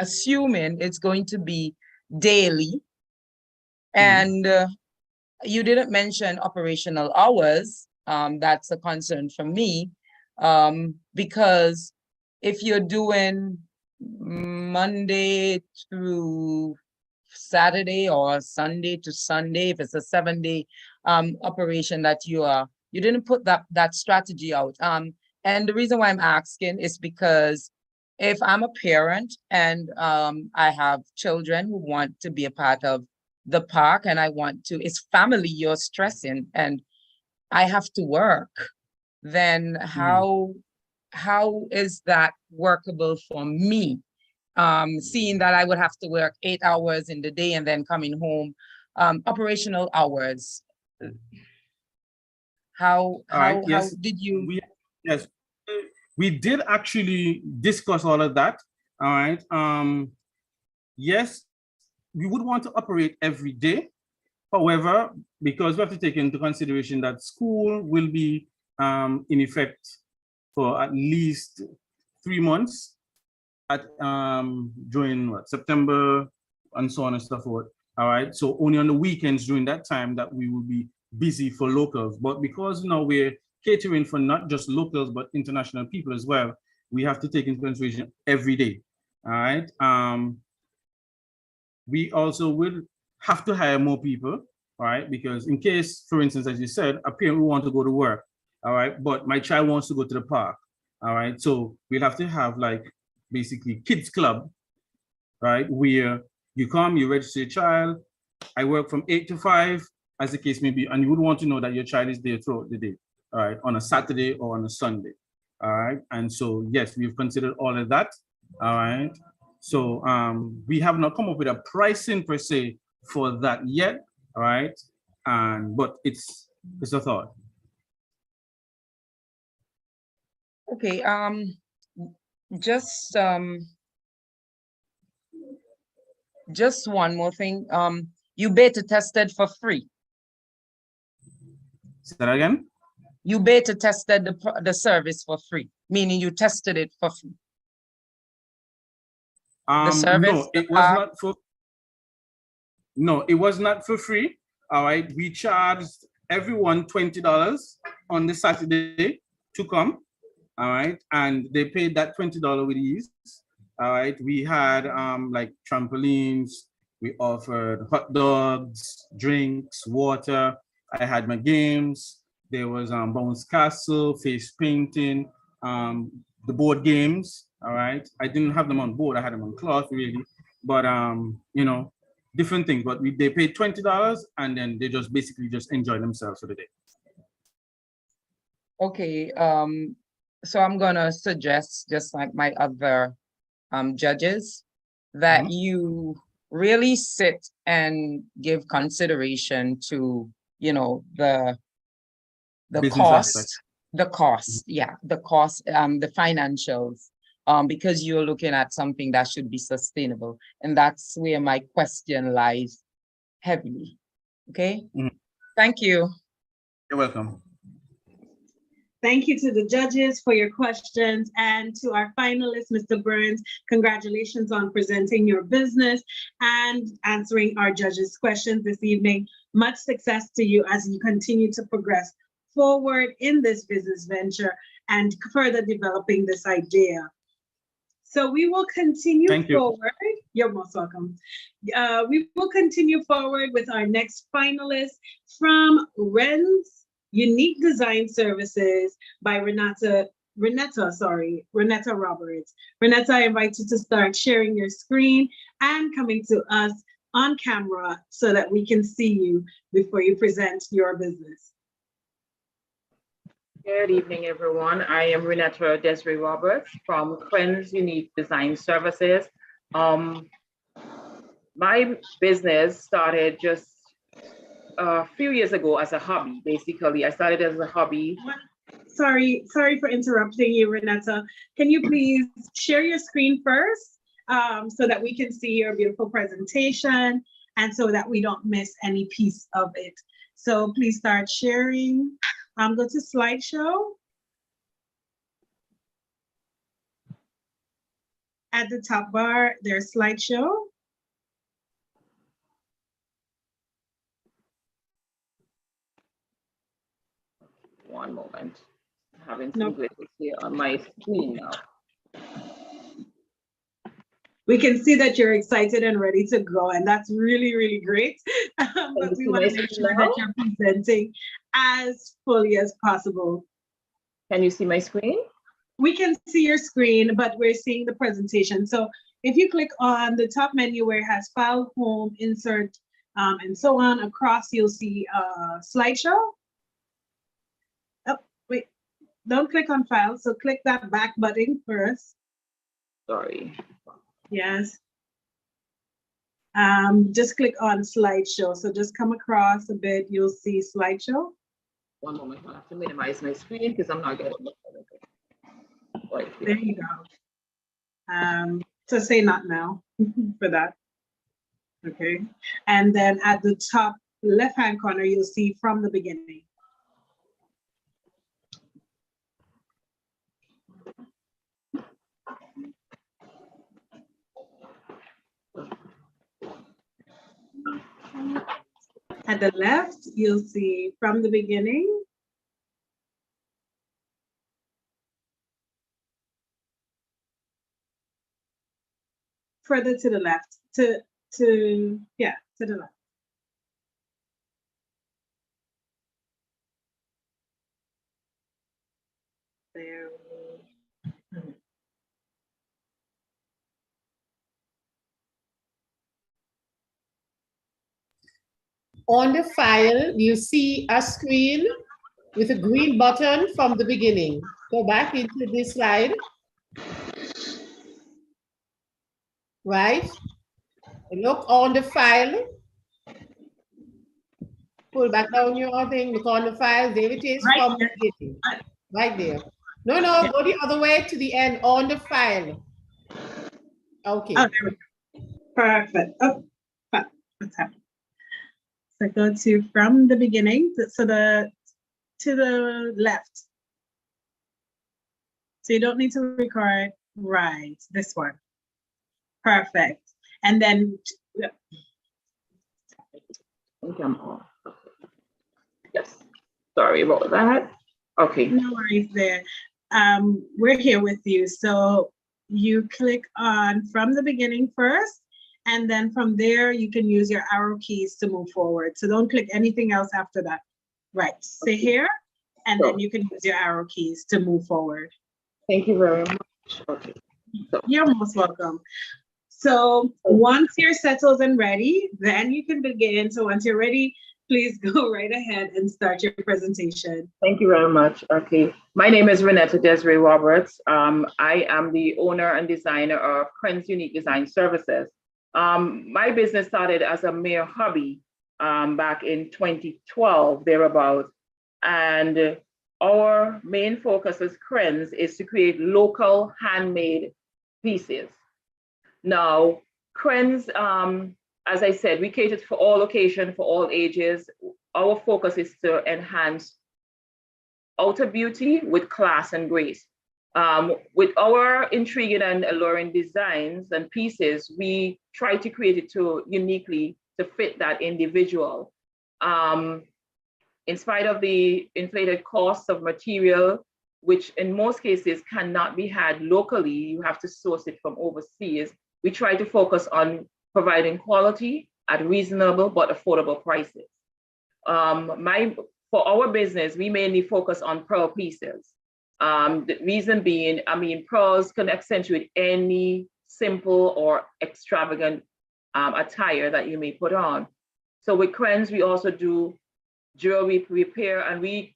assuming it's going to be daily, and you didn't mention operational hours. That's a concern for me, because if you're doing Monday through Saturday or Sunday to Sunday, if it's a 7-day operation that you didn't put that strategy out. And the reason why I'm asking is because if I'm a parent and I have children who want to be a part of the park and it's family you're stressing and I have to work, then how is that workable for me? Seeing that I would have to work 8 hours in the day and then coming home, operational hours. How did you? Yes, we did actually discuss all of that. All right. Yes, we would want to operate every day. However, because we have to take into consideration that school will be in effect for at least 3 months during September and so on and so forth. All right. So only on the weekends during that time that we will be busy for locals. But because we're catering for not just locals but international people as well, we have to take into consideration every day. All right. We also will have to hire more people, all right, because in case, for instance, as you said, a parent will want to go to work, all right, but my child wants to go to the park, all right, so we'll have to have like basically kids club, right, where you come, you register your child. I work from 8 to 5, as the case may be, and you would want to know that your child is there throughout the day, all right, on a Saturday or on a Sunday, all right, and so yes, we've considered all of that, all right. So we have not come up with a pricing per se for that yet, all right? But it's a thought. Okay, just one more thing. You beta tested for free. Say that again? You beta tested the service for free, meaning you tested it for free. No, it was not for. No, it was not for free. All right, we charged everyone $20 on the Saturday to come. All right, and they paid that $20 with ease. All right, we had like trampolines. We offered hot dogs, drinks, water. I had my games. There was bounce castle, face painting, the board games. All right, I didn't have them on board. I had them on cloth, really, but different things. But they paid $20, and then they just basically just enjoy themselves for the day. Okay, so I'm gonna suggest, just like my other judges, that you really sit and give consideration to the cost aspect. The financials, because you're looking at something that should be sustainable. And that's where my question lies heavily. Okay. Thank you. You're welcome. Thank you to the judges for your questions, and to our finalists, Mr. Burns, congratulations on presenting your business and answering our judges' questions this evening. Much success to you as you continue to progress forward in this business venture. and further developing this idea. So we will continue forward. You're most welcome. We will continue forward with our next finalist from Ren's Unique Design Services by Renetta Roberts. Renetta, I invite you to start sharing your screen and coming to us on camera so that we can see you before you present your business. Good evening, everyone. I am Renetta Desiree Roberts from Ren's Unique Design Services. My business started just a few years ago as a hobby. Basically, I started as a hobby. Sorry for interrupting you, Renetta. Can you please share your screen first so that we can see your beautiful presentation and so that we don't miss any piece of it. So please start sharing. Go to slideshow. At the top bar, there's slideshow. One moment. I'm having some glitches here on my screen now. We can see that you're excited and ready to go, and that's really, really great. But we want to make sure that you're presenting as fully as possible. Can you see my screen? We can see your screen, but we're seeing the presentation. So if you click on the top menu where it has File, Home, Insert, and so on, across you'll see slideshow. Oh, wait, don't click on File. So click that back button first. Sorry. Yes. Just click on slideshow. So just come across a bit, you'll see slideshow. One moment, I have to minimize my screen because I'm not getting it. Right here. There you go. So say not now for that. Okay. And then at the top left-hand corner, you'll see from the beginning. At the left, you'll see from the beginning. Further to the left, to the left. There. On the file, you see a screen with a green button from the beginning. Go back into this slide. Right? Look on the file. Pull back down your thing, look on the file. There it is from the beginning. Right there. No, go the other way to the end on the file. Okay. Oh, there we go. Perfect. Oh, what's happening? So go to from the beginning to the left. So you don't need to record, right, this one. Perfect. And then, I think I'm off. Yes. Sorry about that. Okay. No worries there. We're here with you. So you click on from the beginning first, and then from there, you can use your arrow keys to move forward. So don't click anything else after that. Right, stay here, and then you can use your arrow keys to move forward. Thank you very much. Okay. So. You're most welcome. So once you're settled and ready, then you can begin. So once you're ready, please go right ahead and start your presentation. Thank you very much. Okay. My name is Renetta Desiree Roberts. I am the owner and designer of Ren's Unique Design Services. My business started as a mere hobby back in 2012, thereabouts. And our main focus as Ren's is to create local handmade pieces. Now, Ren's, as I said, we cater for all occasions, for all ages. Our focus is to enhance outer beauty with class and grace. With our intriguing and alluring designs and pieces, we try to create it uniquely to fit that individual. In spite of the inflated costs of material, which in most cases cannot be had locally. You have to source it from overseas. We try to focus on providing quality at reasonable but affordable prices. For our business, we mainly focus on pearl pieces. The reason being, pearls can accentuate any simple or extravagant attire that you may put on. So with Krenz, we also do jewelry repair, and we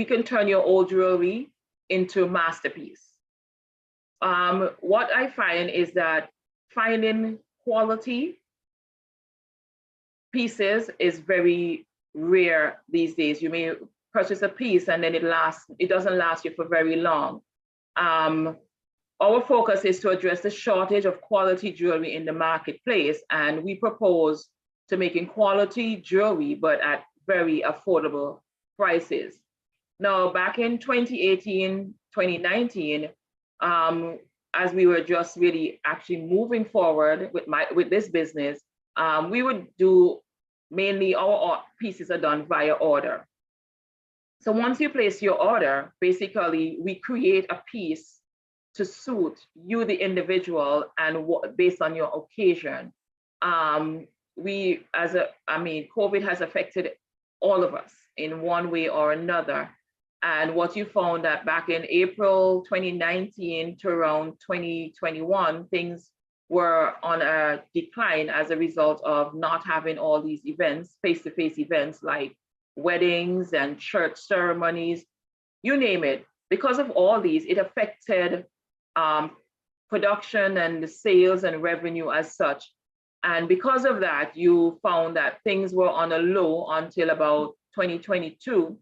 can turn your old jewelry into a masterpiece. What I find is that finding quality pieces is very rare these days. You may purchase a piece and then it doesn't last you for very long. Our focus is to address the shortage of quality jewelry in the marketplace, and we propose to making quality jewelry, but at very affordable prices. Now, back in 2018, 2019, as we were just really actually moving forward with this business, we would do mainly our pieces are done via order. So once you place your order, basically we create a piece to suit you, the individual, and based on your occasion. COVID has affected all of us in one way or another. And what you found that back in April 2019 to around 2021, things were on a decline as a result of not having all these events, face-to-face events like weddings and church ceremonies, you name it. Because of all these, it affected production and the sales and revenue as such. And because of that, you found that things were on a low until about 2022,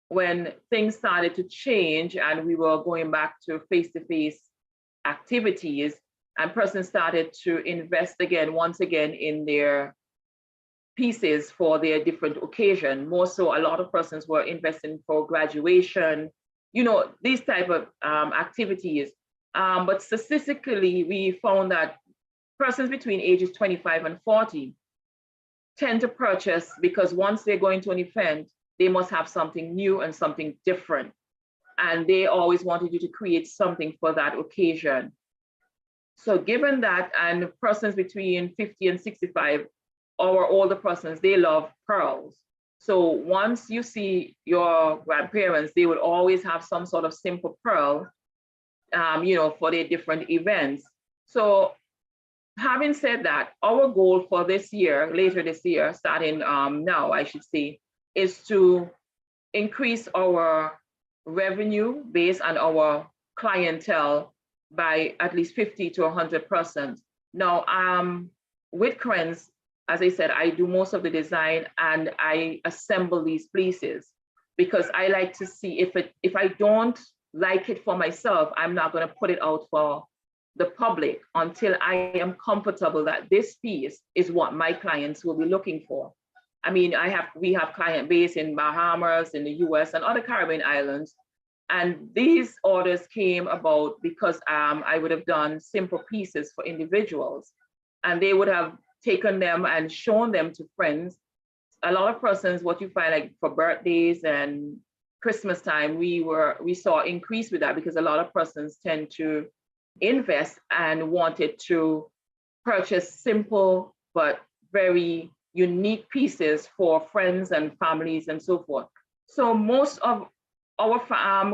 when things started to change and we were going back to face-to-face activities, and persons started to invest once again in their pieces for their different occasion. More so, a lot of persons were investing for graduation, these type of activities. But statistically, we found that persons between ages 25 and 40 tend to purchase because once they're going to an event, they must have something new and something different. And they always wanted you to create something for that occasion. So given that, and persons between 50 and 65, or older persons, they love pearls. So once you see your grandparents, they would always have some sort of simple pearl, for their different events. So having said that, our goal for this year, later this year, starting now, I should say, is to increase our revenue based on our clientele by at least 50 to 100%. Now, with Krenz, as I said, I do most of the design and I assemble these pieces because I like to see if I don't like it for myself, I'm not going to put it out for the public until I am comfortable that this piece is what my clients will be looking for. We have client base in Bahamas, in the US and other Caribbean islands. And these orders came about because I would have done simple pieces for individuals and they would have taken them and shown them to friends. A lot of persons, what you find like for birthdays and Christmas time, we saw increase with that because a lot of persons tend to invest and wanted to purchase simple but very unique pieces for friends and families and so forth. So most of our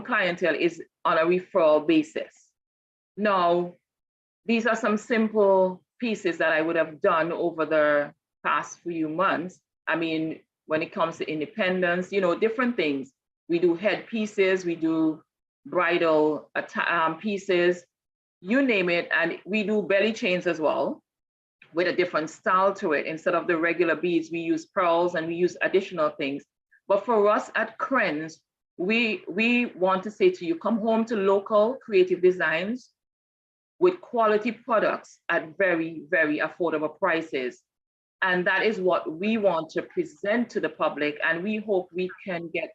clientele is on a referral basis. Now, these are some simple pieces that I would have done over the past few months. When it comes to independence, different things. We do head pieces, we do bridal pieces, you name it. And we do belly chains as well with a different style to it. Instead of the regular beads, we use pearls and we use additional things. But for us at Krenz, we want to say to you, come home to local creative designs with quality products at very, very affordable prices. And that is what we want to present to the public. And we hope we can get,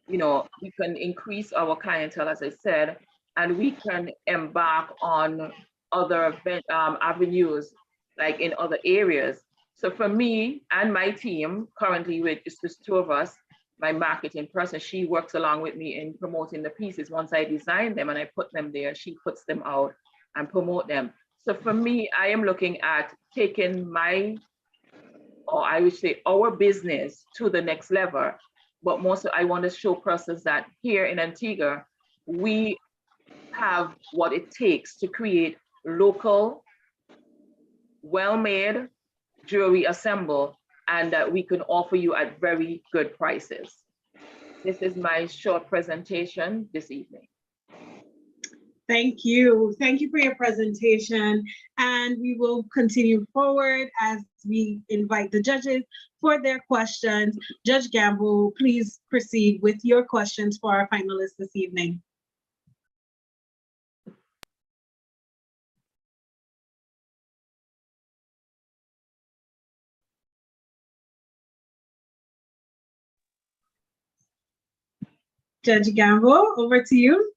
we can increase our clientele, as I said, and we can embark on other avenues, like in other areas. So for me and my team, currently it's just two of us, my marketing person, she works along with me in promoting the pieces. Once I design them and I put them there, she puts them out and promote them. So for me, I am looking at taking my, or I would say our business to the next level. But most I want to show persons that here in Antigua, we have what it takes to create local, well-made jewelry assembled, and that we can offer you at very good prices. This is my short presentation this evening. Thank you. Thank you for your presentation. And we will continue forward as we invite the judges for their questions. Judge Gamble, please proceed with your questions for our finalists this evening. Judge Gamble, over to you.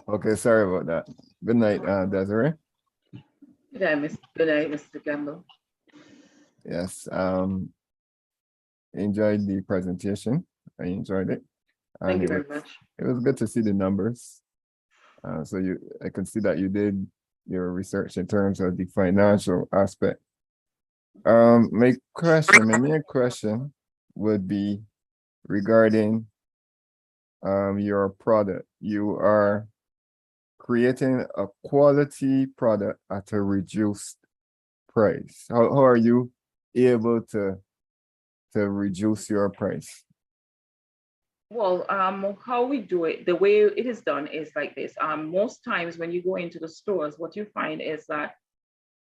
Okay, sorry about that. Good night, Desiree. Good night, Mr. Gamble. Yes, enjoyed the presentation. I enjoyed it. Thank you very much. It was good to see the numbers. So I can see that you did your research in terms of the financial aspect. My main question would be regarding your product. You are creating a quality product at a reduced price. How are you able to reduce your price? Well, how we do it, the way it is done is like this. Most times when you go into the stores, what you find is that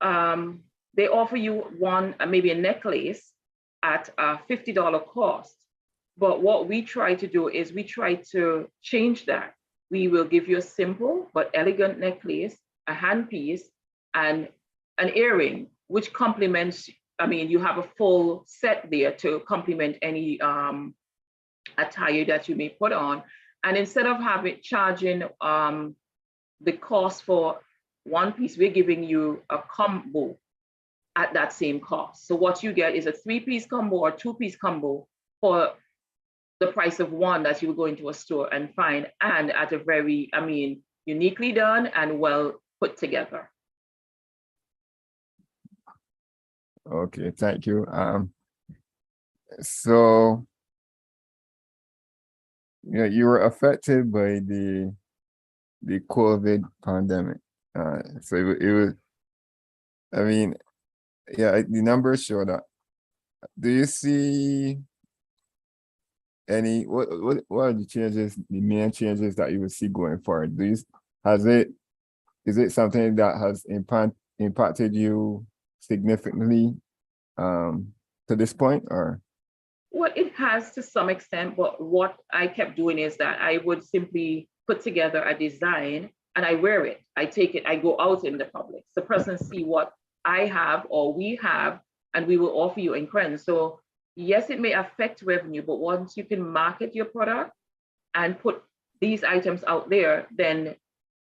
they offer you maybe a necklace at a $50 cost. But what we try to do is we try to change that. We will give you a simple but elegant necklace, a handpiece, and an earring, which complements, you have a full set there to complement any attire that you may put on. And instead of charging the cost for one piece, we're giving you a combo at that same cost. So what you get is a 3-piece combo or 2-piece combo for the price of one that you would go into a store and find, and at a very, uniquely done and well put together. Okay, thank you. So yeah, you were affected by the COVID pandemic. So it was, the numbers show that. Do you see what are the changes, the main changes that you will see going forward? Is it something that has impacted you significantly to this point, or? Well, it has to some extent, but what I kept doing is that I would simply put together a design and I wear it. I take it, I go out in the public. So persons see what I have or we have, and we will offer you in Crenz. So yes, it may affect revenue, but once you can market your product and put these items out there, then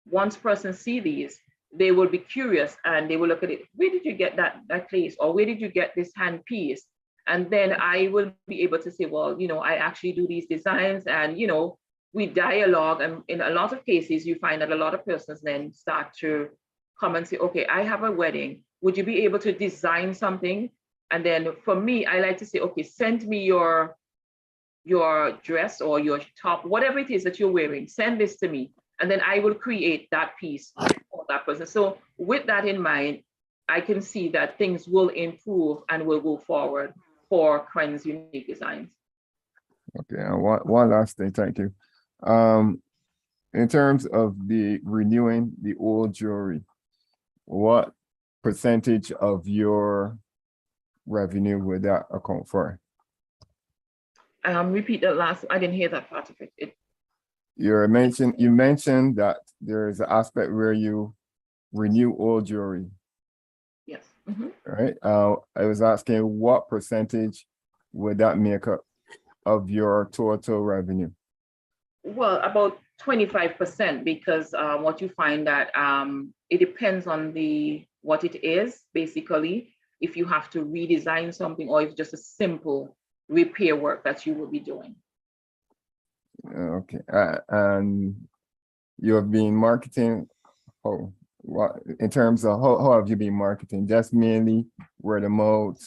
once persons see these, they will be curious and they will look at it. Where did you get that necklace? Or where did you get this handpiece? And then I will be able to say, well, I actually do these designs, and, we dialogue. And in a lot of cases, you find that a lot of persons then start to come and say, okay, I have a wedding. Would you be able to design something? And then for me, I like to say, okay, send me your dress or your top, whatever it is that you're wearing, send this to me. And then I will create that piece for that person. So with that in mind, I can see that things will improve and will go forward for Crenz Unique Designs. Okay, and one last thing, thank you. In terms of the renewing the old jewelry, what percentage of your revenue would that account for? Repeat that last, I didn't hear that part of it. You mentioned that there is an aspect where you renew old jewelry. Yes. Mm-hmm. Right. I was asking what percentage would that make up of your total revenue? Well, about 25%, because what you find that it depends on what it is, basically. If you have to redesign something, or if just a simple repair work that you will be doing. Okay. And you have been marketing. What in terms of how have you been marketing? Just mainly word of mouth?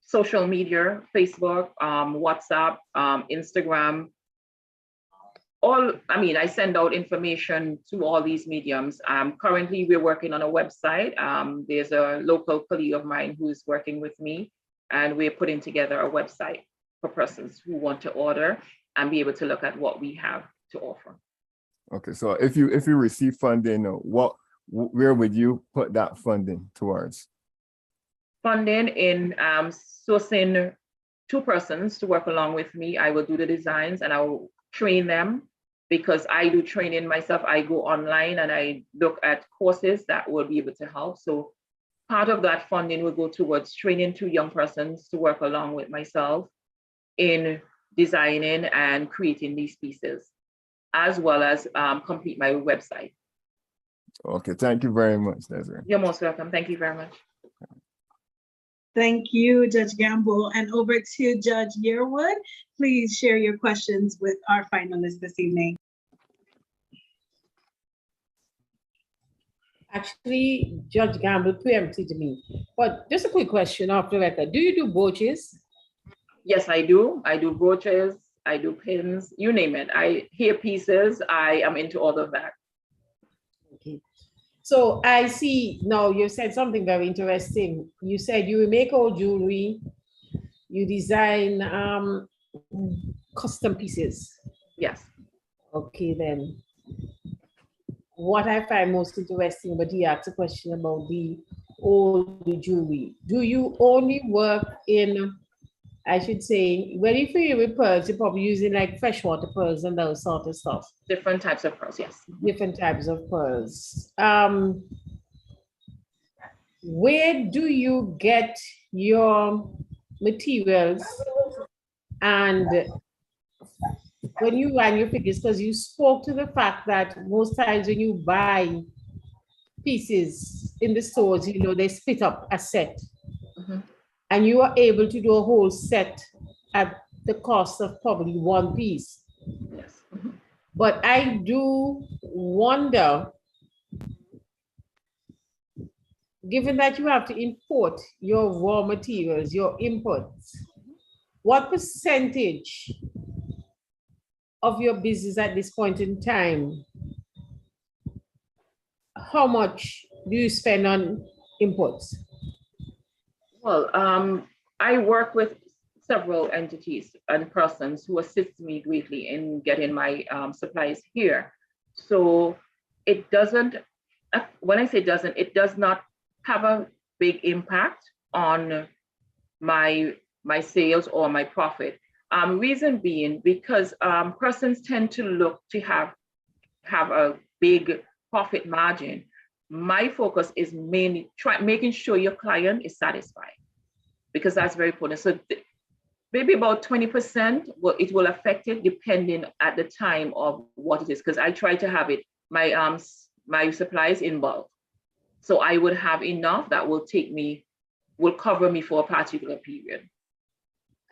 Social media, Facebook, WhatsApp, Instagram. I send out information to all these mediums. Currently, we're working on a website. There's a local colleague of mine who's working with me, and we're putting together a website for persons who want to order and be able to look at what we have to offer. Okay, so if you receive funding, where would you put that funding towards? Funding in sourcing 2 persons to work along with me. I will do the designs and I will train them, because I do training myself. I go online and I look at courses that will be able to help. So part of that funding will go towards training 2 young persons to work along with myself in designing and creating these pieces, as well as complete my website. Okay, thank you very much, Desiree. You're most welcome. Thank you very much. Thank you, Judge Gamble. And over to Judge Yearwood. Please share your questions with our finalists this evening. Actually, Judge Gamble preempted me, but just a quick question off the record. Do you do brooches? Yes, I do. I do brooches, I do pins, you name it. Hair pieces, I am into all of that. Okay. So I see now you said something very interesting. You said you make all jewelry, you design custom pieces. Yes. Okay, then. What I find most interesting, but he asked a question about the old jewelry. Do you only work in, I should say, when you feel with pearls, you're probably using like freshwater pearls and those sort of stuff. Different types of pearls, yes. Different types of pearls. Where do you get your materials, and when you run your figures, because you spoke to the fact that most times when you buy pieces in the stores, they split up a set. Mm-hmm. And you are able to do a whole set at the cost of probably 1 piece. Yes. Mm-hmm. But I do wonder, given that you have to import your raw materials, your inputs, what percentage of your business at this point in time, how much do you spend on inputs? Well, I work with several entities and persons who assist me greatly in getting my supplies here. So it doesn't, when I say doesn't, it does not have a big impact on my sales or my profit. Reason being, because persons tend to look to have a big profit margin. My focus is mainly making sure your client is satisfied, because that's very important. So maybe about 20%, it will affect it depending at the time of what it is, because I try to have it, my supplies in bulk. So I would have enough that will cover me for a particular period.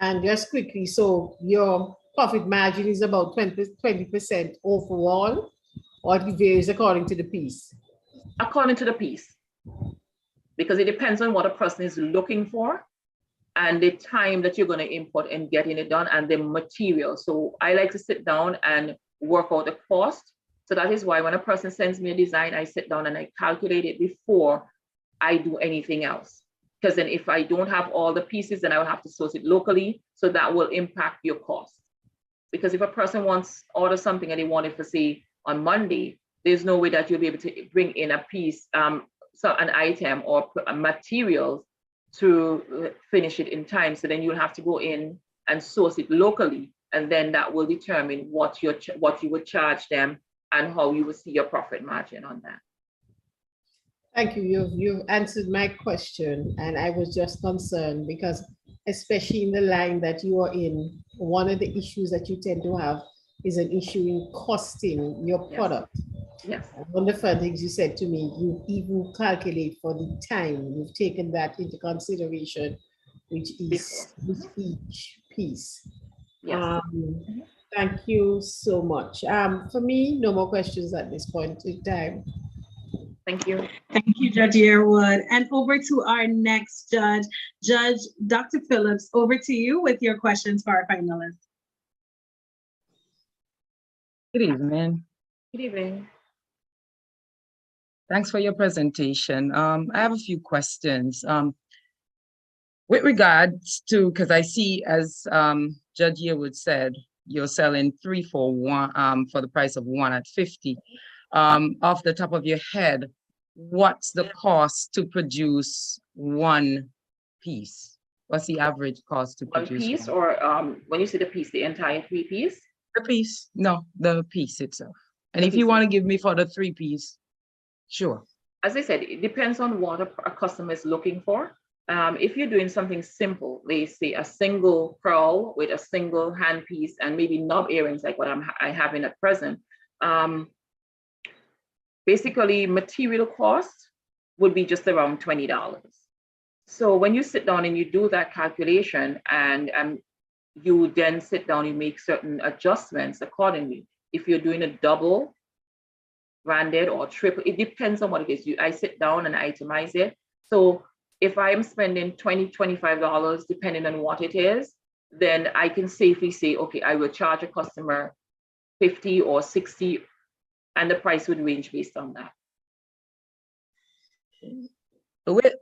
And just quickly, so your profit margin is about 20% overall, or it varies according to the piece? According to the piece, because it depends on what a person is looking for and the time that you're going to import and getting it done, and the material. So I like to sit down and work out the cost. So that is why when a person sends me a design, I sit down and I calculate it before I do anything else. Because then if I don't have all the pieces, then I will have to source it locally. So that will impact your cost. Because if a person order something and they want it for, say, on Monday, there's no way that you'll be able to bring in a piece, an item or materials to finish it in time. So then you'll have to go in and source it locally. And then that will determine what you would charge them and how you will see your profit margin on that. Thank you. You've answered my question, and I was just concerned because, especially in the line that you are in, one of the issues that you tend to have is an issue in costing your product. Yes. One of the first things you said to me, you even calculate for the time. You've taken that into consideration, which is with each piece. Yes. Thank you so much. For me, no more questions at this point in time. Thank you. Thank you, Judge Yearwood. And over to our next judge, Judge Dr. Phillips, over to you with your questions for our finalists. Good evening. Good evening. Thanks for your presentation. I have a few questions. With regards to, because I see, as Judge Yearwood said, you're selling 3 for 1 for the price of 1 at 50. Off the top of your head, what's the cost to produce 1 piece? What's the average cost to produce 1 piece, or when you say the piece, the entire 3-piece? The piece? No, the piece itself. And if you want to give me for the 3-piece, sure. As I said, it depends on what a customer is looking for. If you're doing something simple, they say a single pearl with a single handpiece and maybe knob earrings like what I have in at present. Basically, material cost would be just around $20. So when you sit down and you do that calculation, and you then sit down, you make certain adjustments accordingly. If you're doing a double branded or triple, it depends on what it is. I sit down and itemize it. So if I'm spending $20, $25, depending on what it is, then I can safely say, okay, I will charge a customer 50 or 60, and the price would range based on that. With,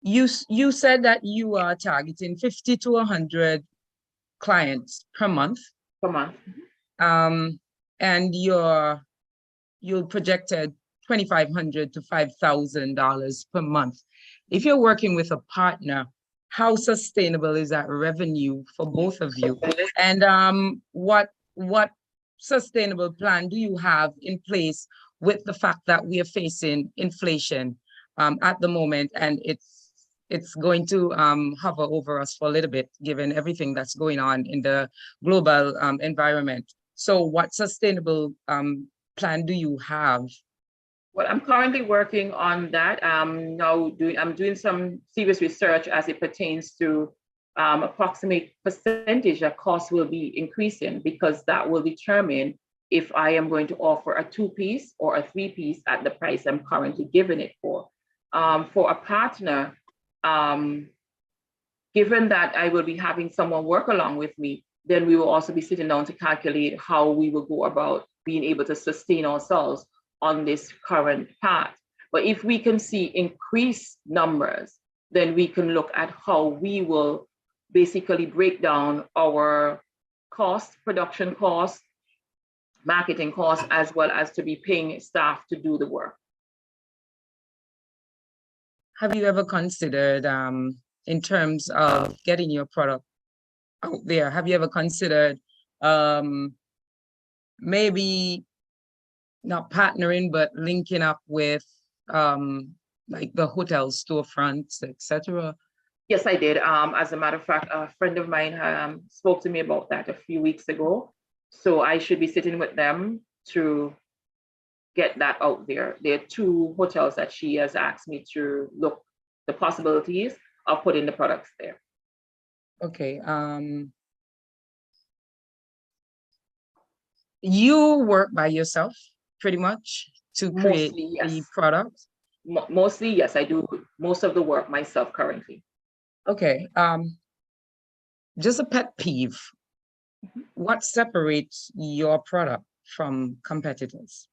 you said that you are targeting 50 to 100 clients per month. Per month. And you projected $2,500 to $5,000 per month. If you're working with a partner, how sustainable is that revenue for both of you? And what sustainable plan do you have in place with the fact that we are facing inflation at the moment, and it's going to hover over us for a little bit, given everything that's going on in the global environment? So what sustainable plan do you have? Well, I'm currently working on that. I'm doing some serious research as it pertains to approximate percentage that costs will be increasing, because that will determine if I am going to offer a 2-piece or a 3-piece at the price I'm currently giving it for. For a partner, given that I will be having someone work along with me, then we will also be sitting down to calculate how we will go about being able to sustain ourselves on this current path. But if we can see increased numbers, then we can look at how we will basically break down our costs, production costs, marketing costs, as well as to be paying staff to do the work. Have you ever considered, in terms of getting your product out there, have you ever considered maybe not partnering, but linking up with like the hotel storefronts, etc.? Yes, I did. As a matter of fact, a friend of mine spoke to me about that a few weeks ago. So I should be sitting with them to get that out there. There are 2 hotels that she has asked me to look the possibilities of putting the products there. Okay. You work by yourself pretty much to create the product? Mostly, yes, I do most of the work myself currently. Okay. Just a pet peeve. What separates your product from competitors?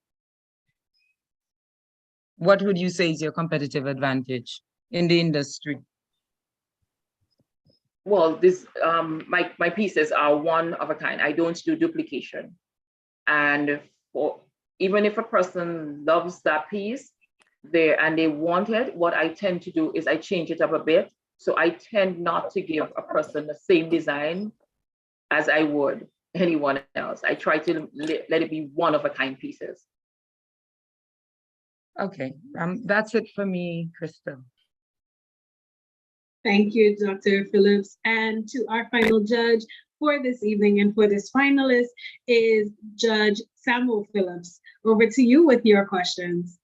What would you say is your competitive advantage in the industry? Well, this my pieces are one of a kind. I don't do duplication. And even if a person loves that piece and they want it, what I tend to do is I change it up a bit. So I tend not to give a person the same design as I would anyone else. I try to let it be one of a kind pieces. Okay, that's it for me, Crystal. Thank you, Dr. Phillips. And to our final judge for this evening and for this finalist is Judge Samwell Phillips. Over to you with your questions.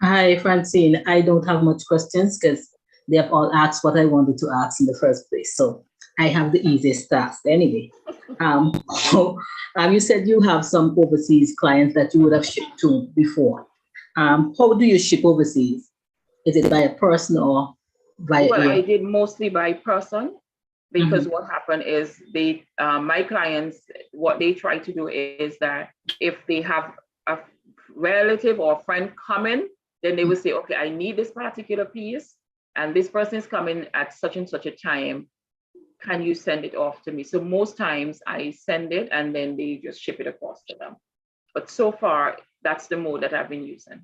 Hi, Francine. I don't have much questions because They have all asked what I wanted to ask in the first place. So I have the easiest task anyway. You said you have some overseas clients that you would have shipped to before. How do you ship overseas? Is it by a person or by Well, air? I did mostly by person, because what happened is my clients, what they try to do is that if they have a relative or friend coming, then they will say, okay, I need this particular piece, and this person is coming at such and such a time. Can you send it off to me? So most times I send it and then they just ship it across to them. But so far, that's the mode that I've been using.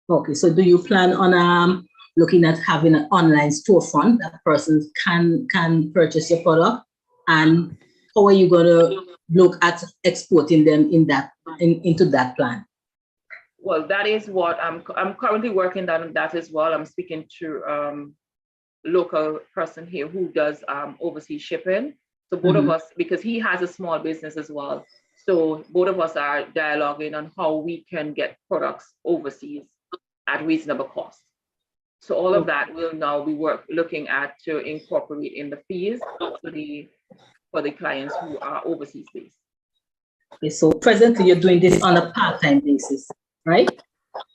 Okay, so do you plan on looking at having an online storefront that persons can purchase your product? And how are you going to look at exporting them into that plan? Well, that is what I'm currently working on that as well. I'm speaking to local person here who does overseas shipping. So both of us, because he has a small business as well. So both of us are dialoguing on how we can get products overseas at reasonable cost. So all of that will now be looking at to incorporate in the fees for the clients who are overseas based. Okay, so presently you're doing this on a part-time basis, right?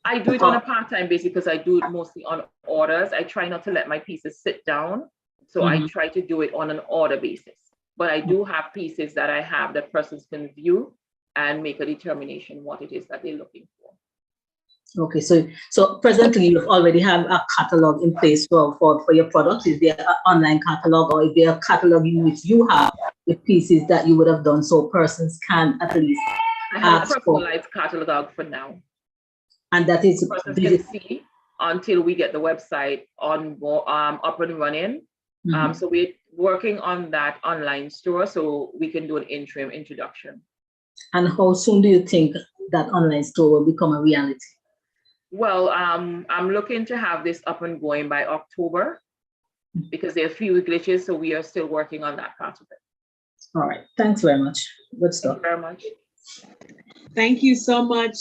I do it on a part-time basis because I do it mostly on orders. I try not to let my pieces sit down. So I try to do it on an order basis. But I do have pieces that I have that persons can view and make a determination what it is that they're looking for. Okay, so presently you already have a catalog in place for your products. Is there an online catalog, or is there a catalog in which you have the pieces that you would have done so persons can at least I have ask a personalized catalog for now. And that is persons can see until we get the website up and running. So we're working on that online store so we can do an interim introduction. And how soon do you think that online store will become a reality? Well, I'm looking to have this up and going by October because there are a few glitches, so we are still working on that part of it. All right, thanks very much. Good stuff. Thank you very much. Thank you so much,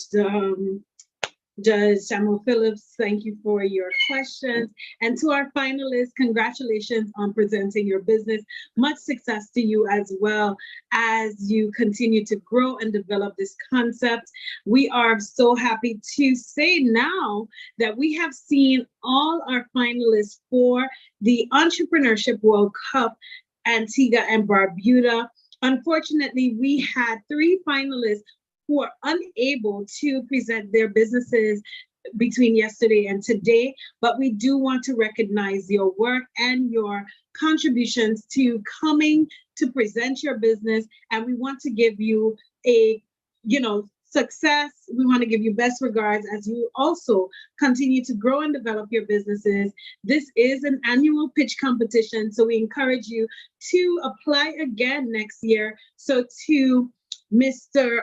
Judge Samwell Phillips. Thank you for your questions. And to our finalists, congratulations on presenting your business. Much success to you as well as you continue to grow and develop this concept. We are so happy to say now that we have seen all our finalists for the Entrepreneurship World Cup, Antigua and Barbuda. Unfortunately, we had 3 finalists who are unable to present their businesses between yesterday and today, but we do want to recognize your work and your contributions to coming to present your business. And we want to give you a, success. We want to give you best regards as you also continue to grow and develop your businesses. This is an annual pitch competition, so we encourage you to apply again next year. So to Mr.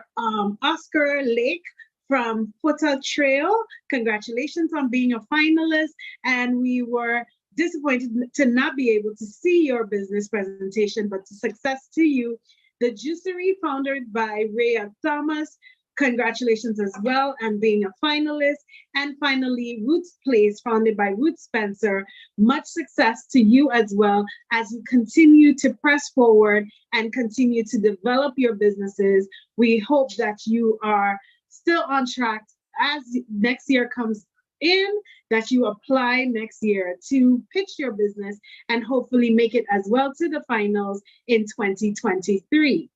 Oscar Lake from Footer Trail, congratulations on being a finalist. And we were disappointed to not be able to see your business presentation, but success to you. The Juicery, founded by Rhea Thomas, congratulations as well on being a finalist. And finally, Roots Place, founded by Ruth Spencer. Much success to you as well as you continue to press forward and continue to develop your businesses. We hope that you are still on track as next year comes in, that you apply next year to pitch your business and hopefully make it as well to the finals in 2023.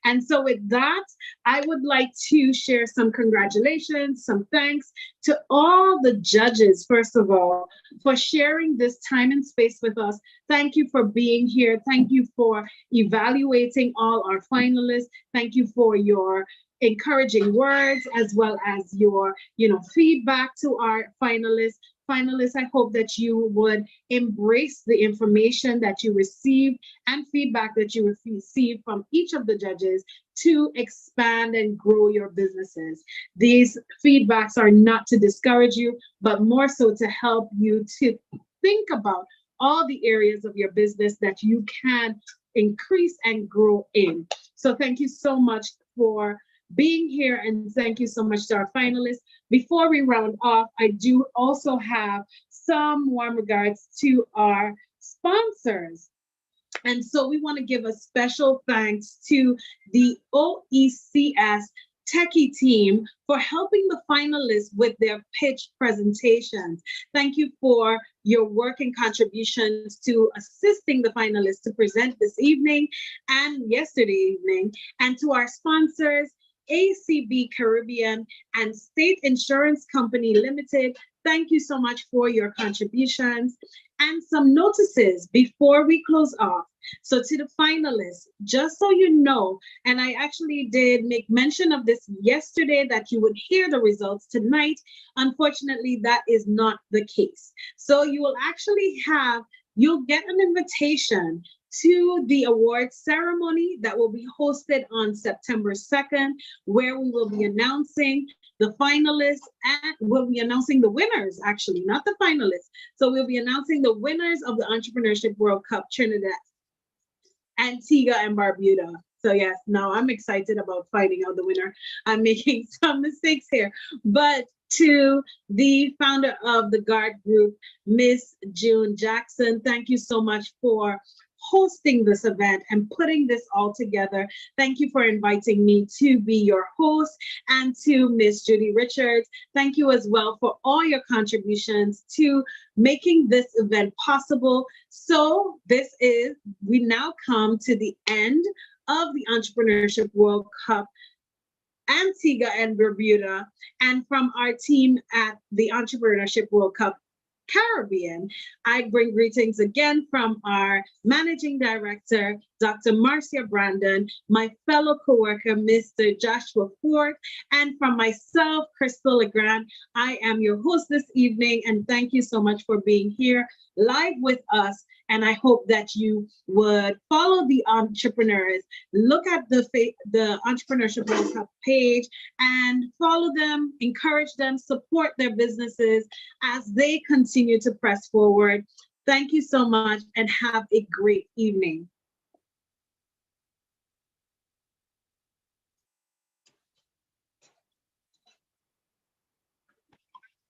And so with that, I would like to share some congratulations, some thanks to all the judges, first of all, for sharing this time and space with us. Thank you for being here. Thank you for evaluating all our finalists. Thank you for your encouraging words as well as your, feedback to our finalists. Finalists, I hope that you would embrace the information that you received and feedback that you received from each of the judges to expand and grow your businesses. These feedbacks are not to discourage you, but more so to help you to think about all the areas of your business that you can increase and grow in. So thank you so much for being here, and thank you so much to our finalists. Before we round off, I do also have some warm regards to our sponsors. And so we want to give a special thanks to the OECS Techie team for helping the finalists with their pitch presentations. Thank you for your work and contributions to assisting the finalists to present this evening and yesterday evening. And to our sponsors, ACB Caribbean and State Insurance Company Limited, thank you so much for your contributions. And some notices before we close off. So to the finalists, just so you know, and I actually did make mention of this yesterday that you would hear the results tonight. Unfortunately, that is not the case. So you will actually you'll get an invitation to the award ceremony that will be hosted on September 2nd, where we will be announcing the finalists and we'll be announcing the winners, actually, not the finalists. So we'll be announcing the winners of the Entrepreneurship World Cup Trinidad, Antigua, and Barbuda. So yes, now I'm excited about finding out the winner. I'm making some mistakes here, but to the founder of the GUARD Group, Miss June Jackson, thank you so much for hosting this event and putting this all together. Thank you for inviting me to be your host. And to Miss Judy Richards, thank you as well for all your contributions to making this event possible. So we now come to the end of the Entrepreneurship World Cup Antigua and Barbuda. And from our team at the Entrepreneurship World Cup Caribbean, I bring greetings again from our Managing Director, Dr. Marcia Brandon, my fellow coworker, Mr. Joshua Ford, and from myself, Crystal Legrand. I am your host this evening, and thank you so much for being here live with us. And I hope that you would follow the entrepreneurs, look at the Entrepreneurship World Cup page and follow them, encourage them, support their businesses as they continue to press forward. Thank you so much and have a great evening.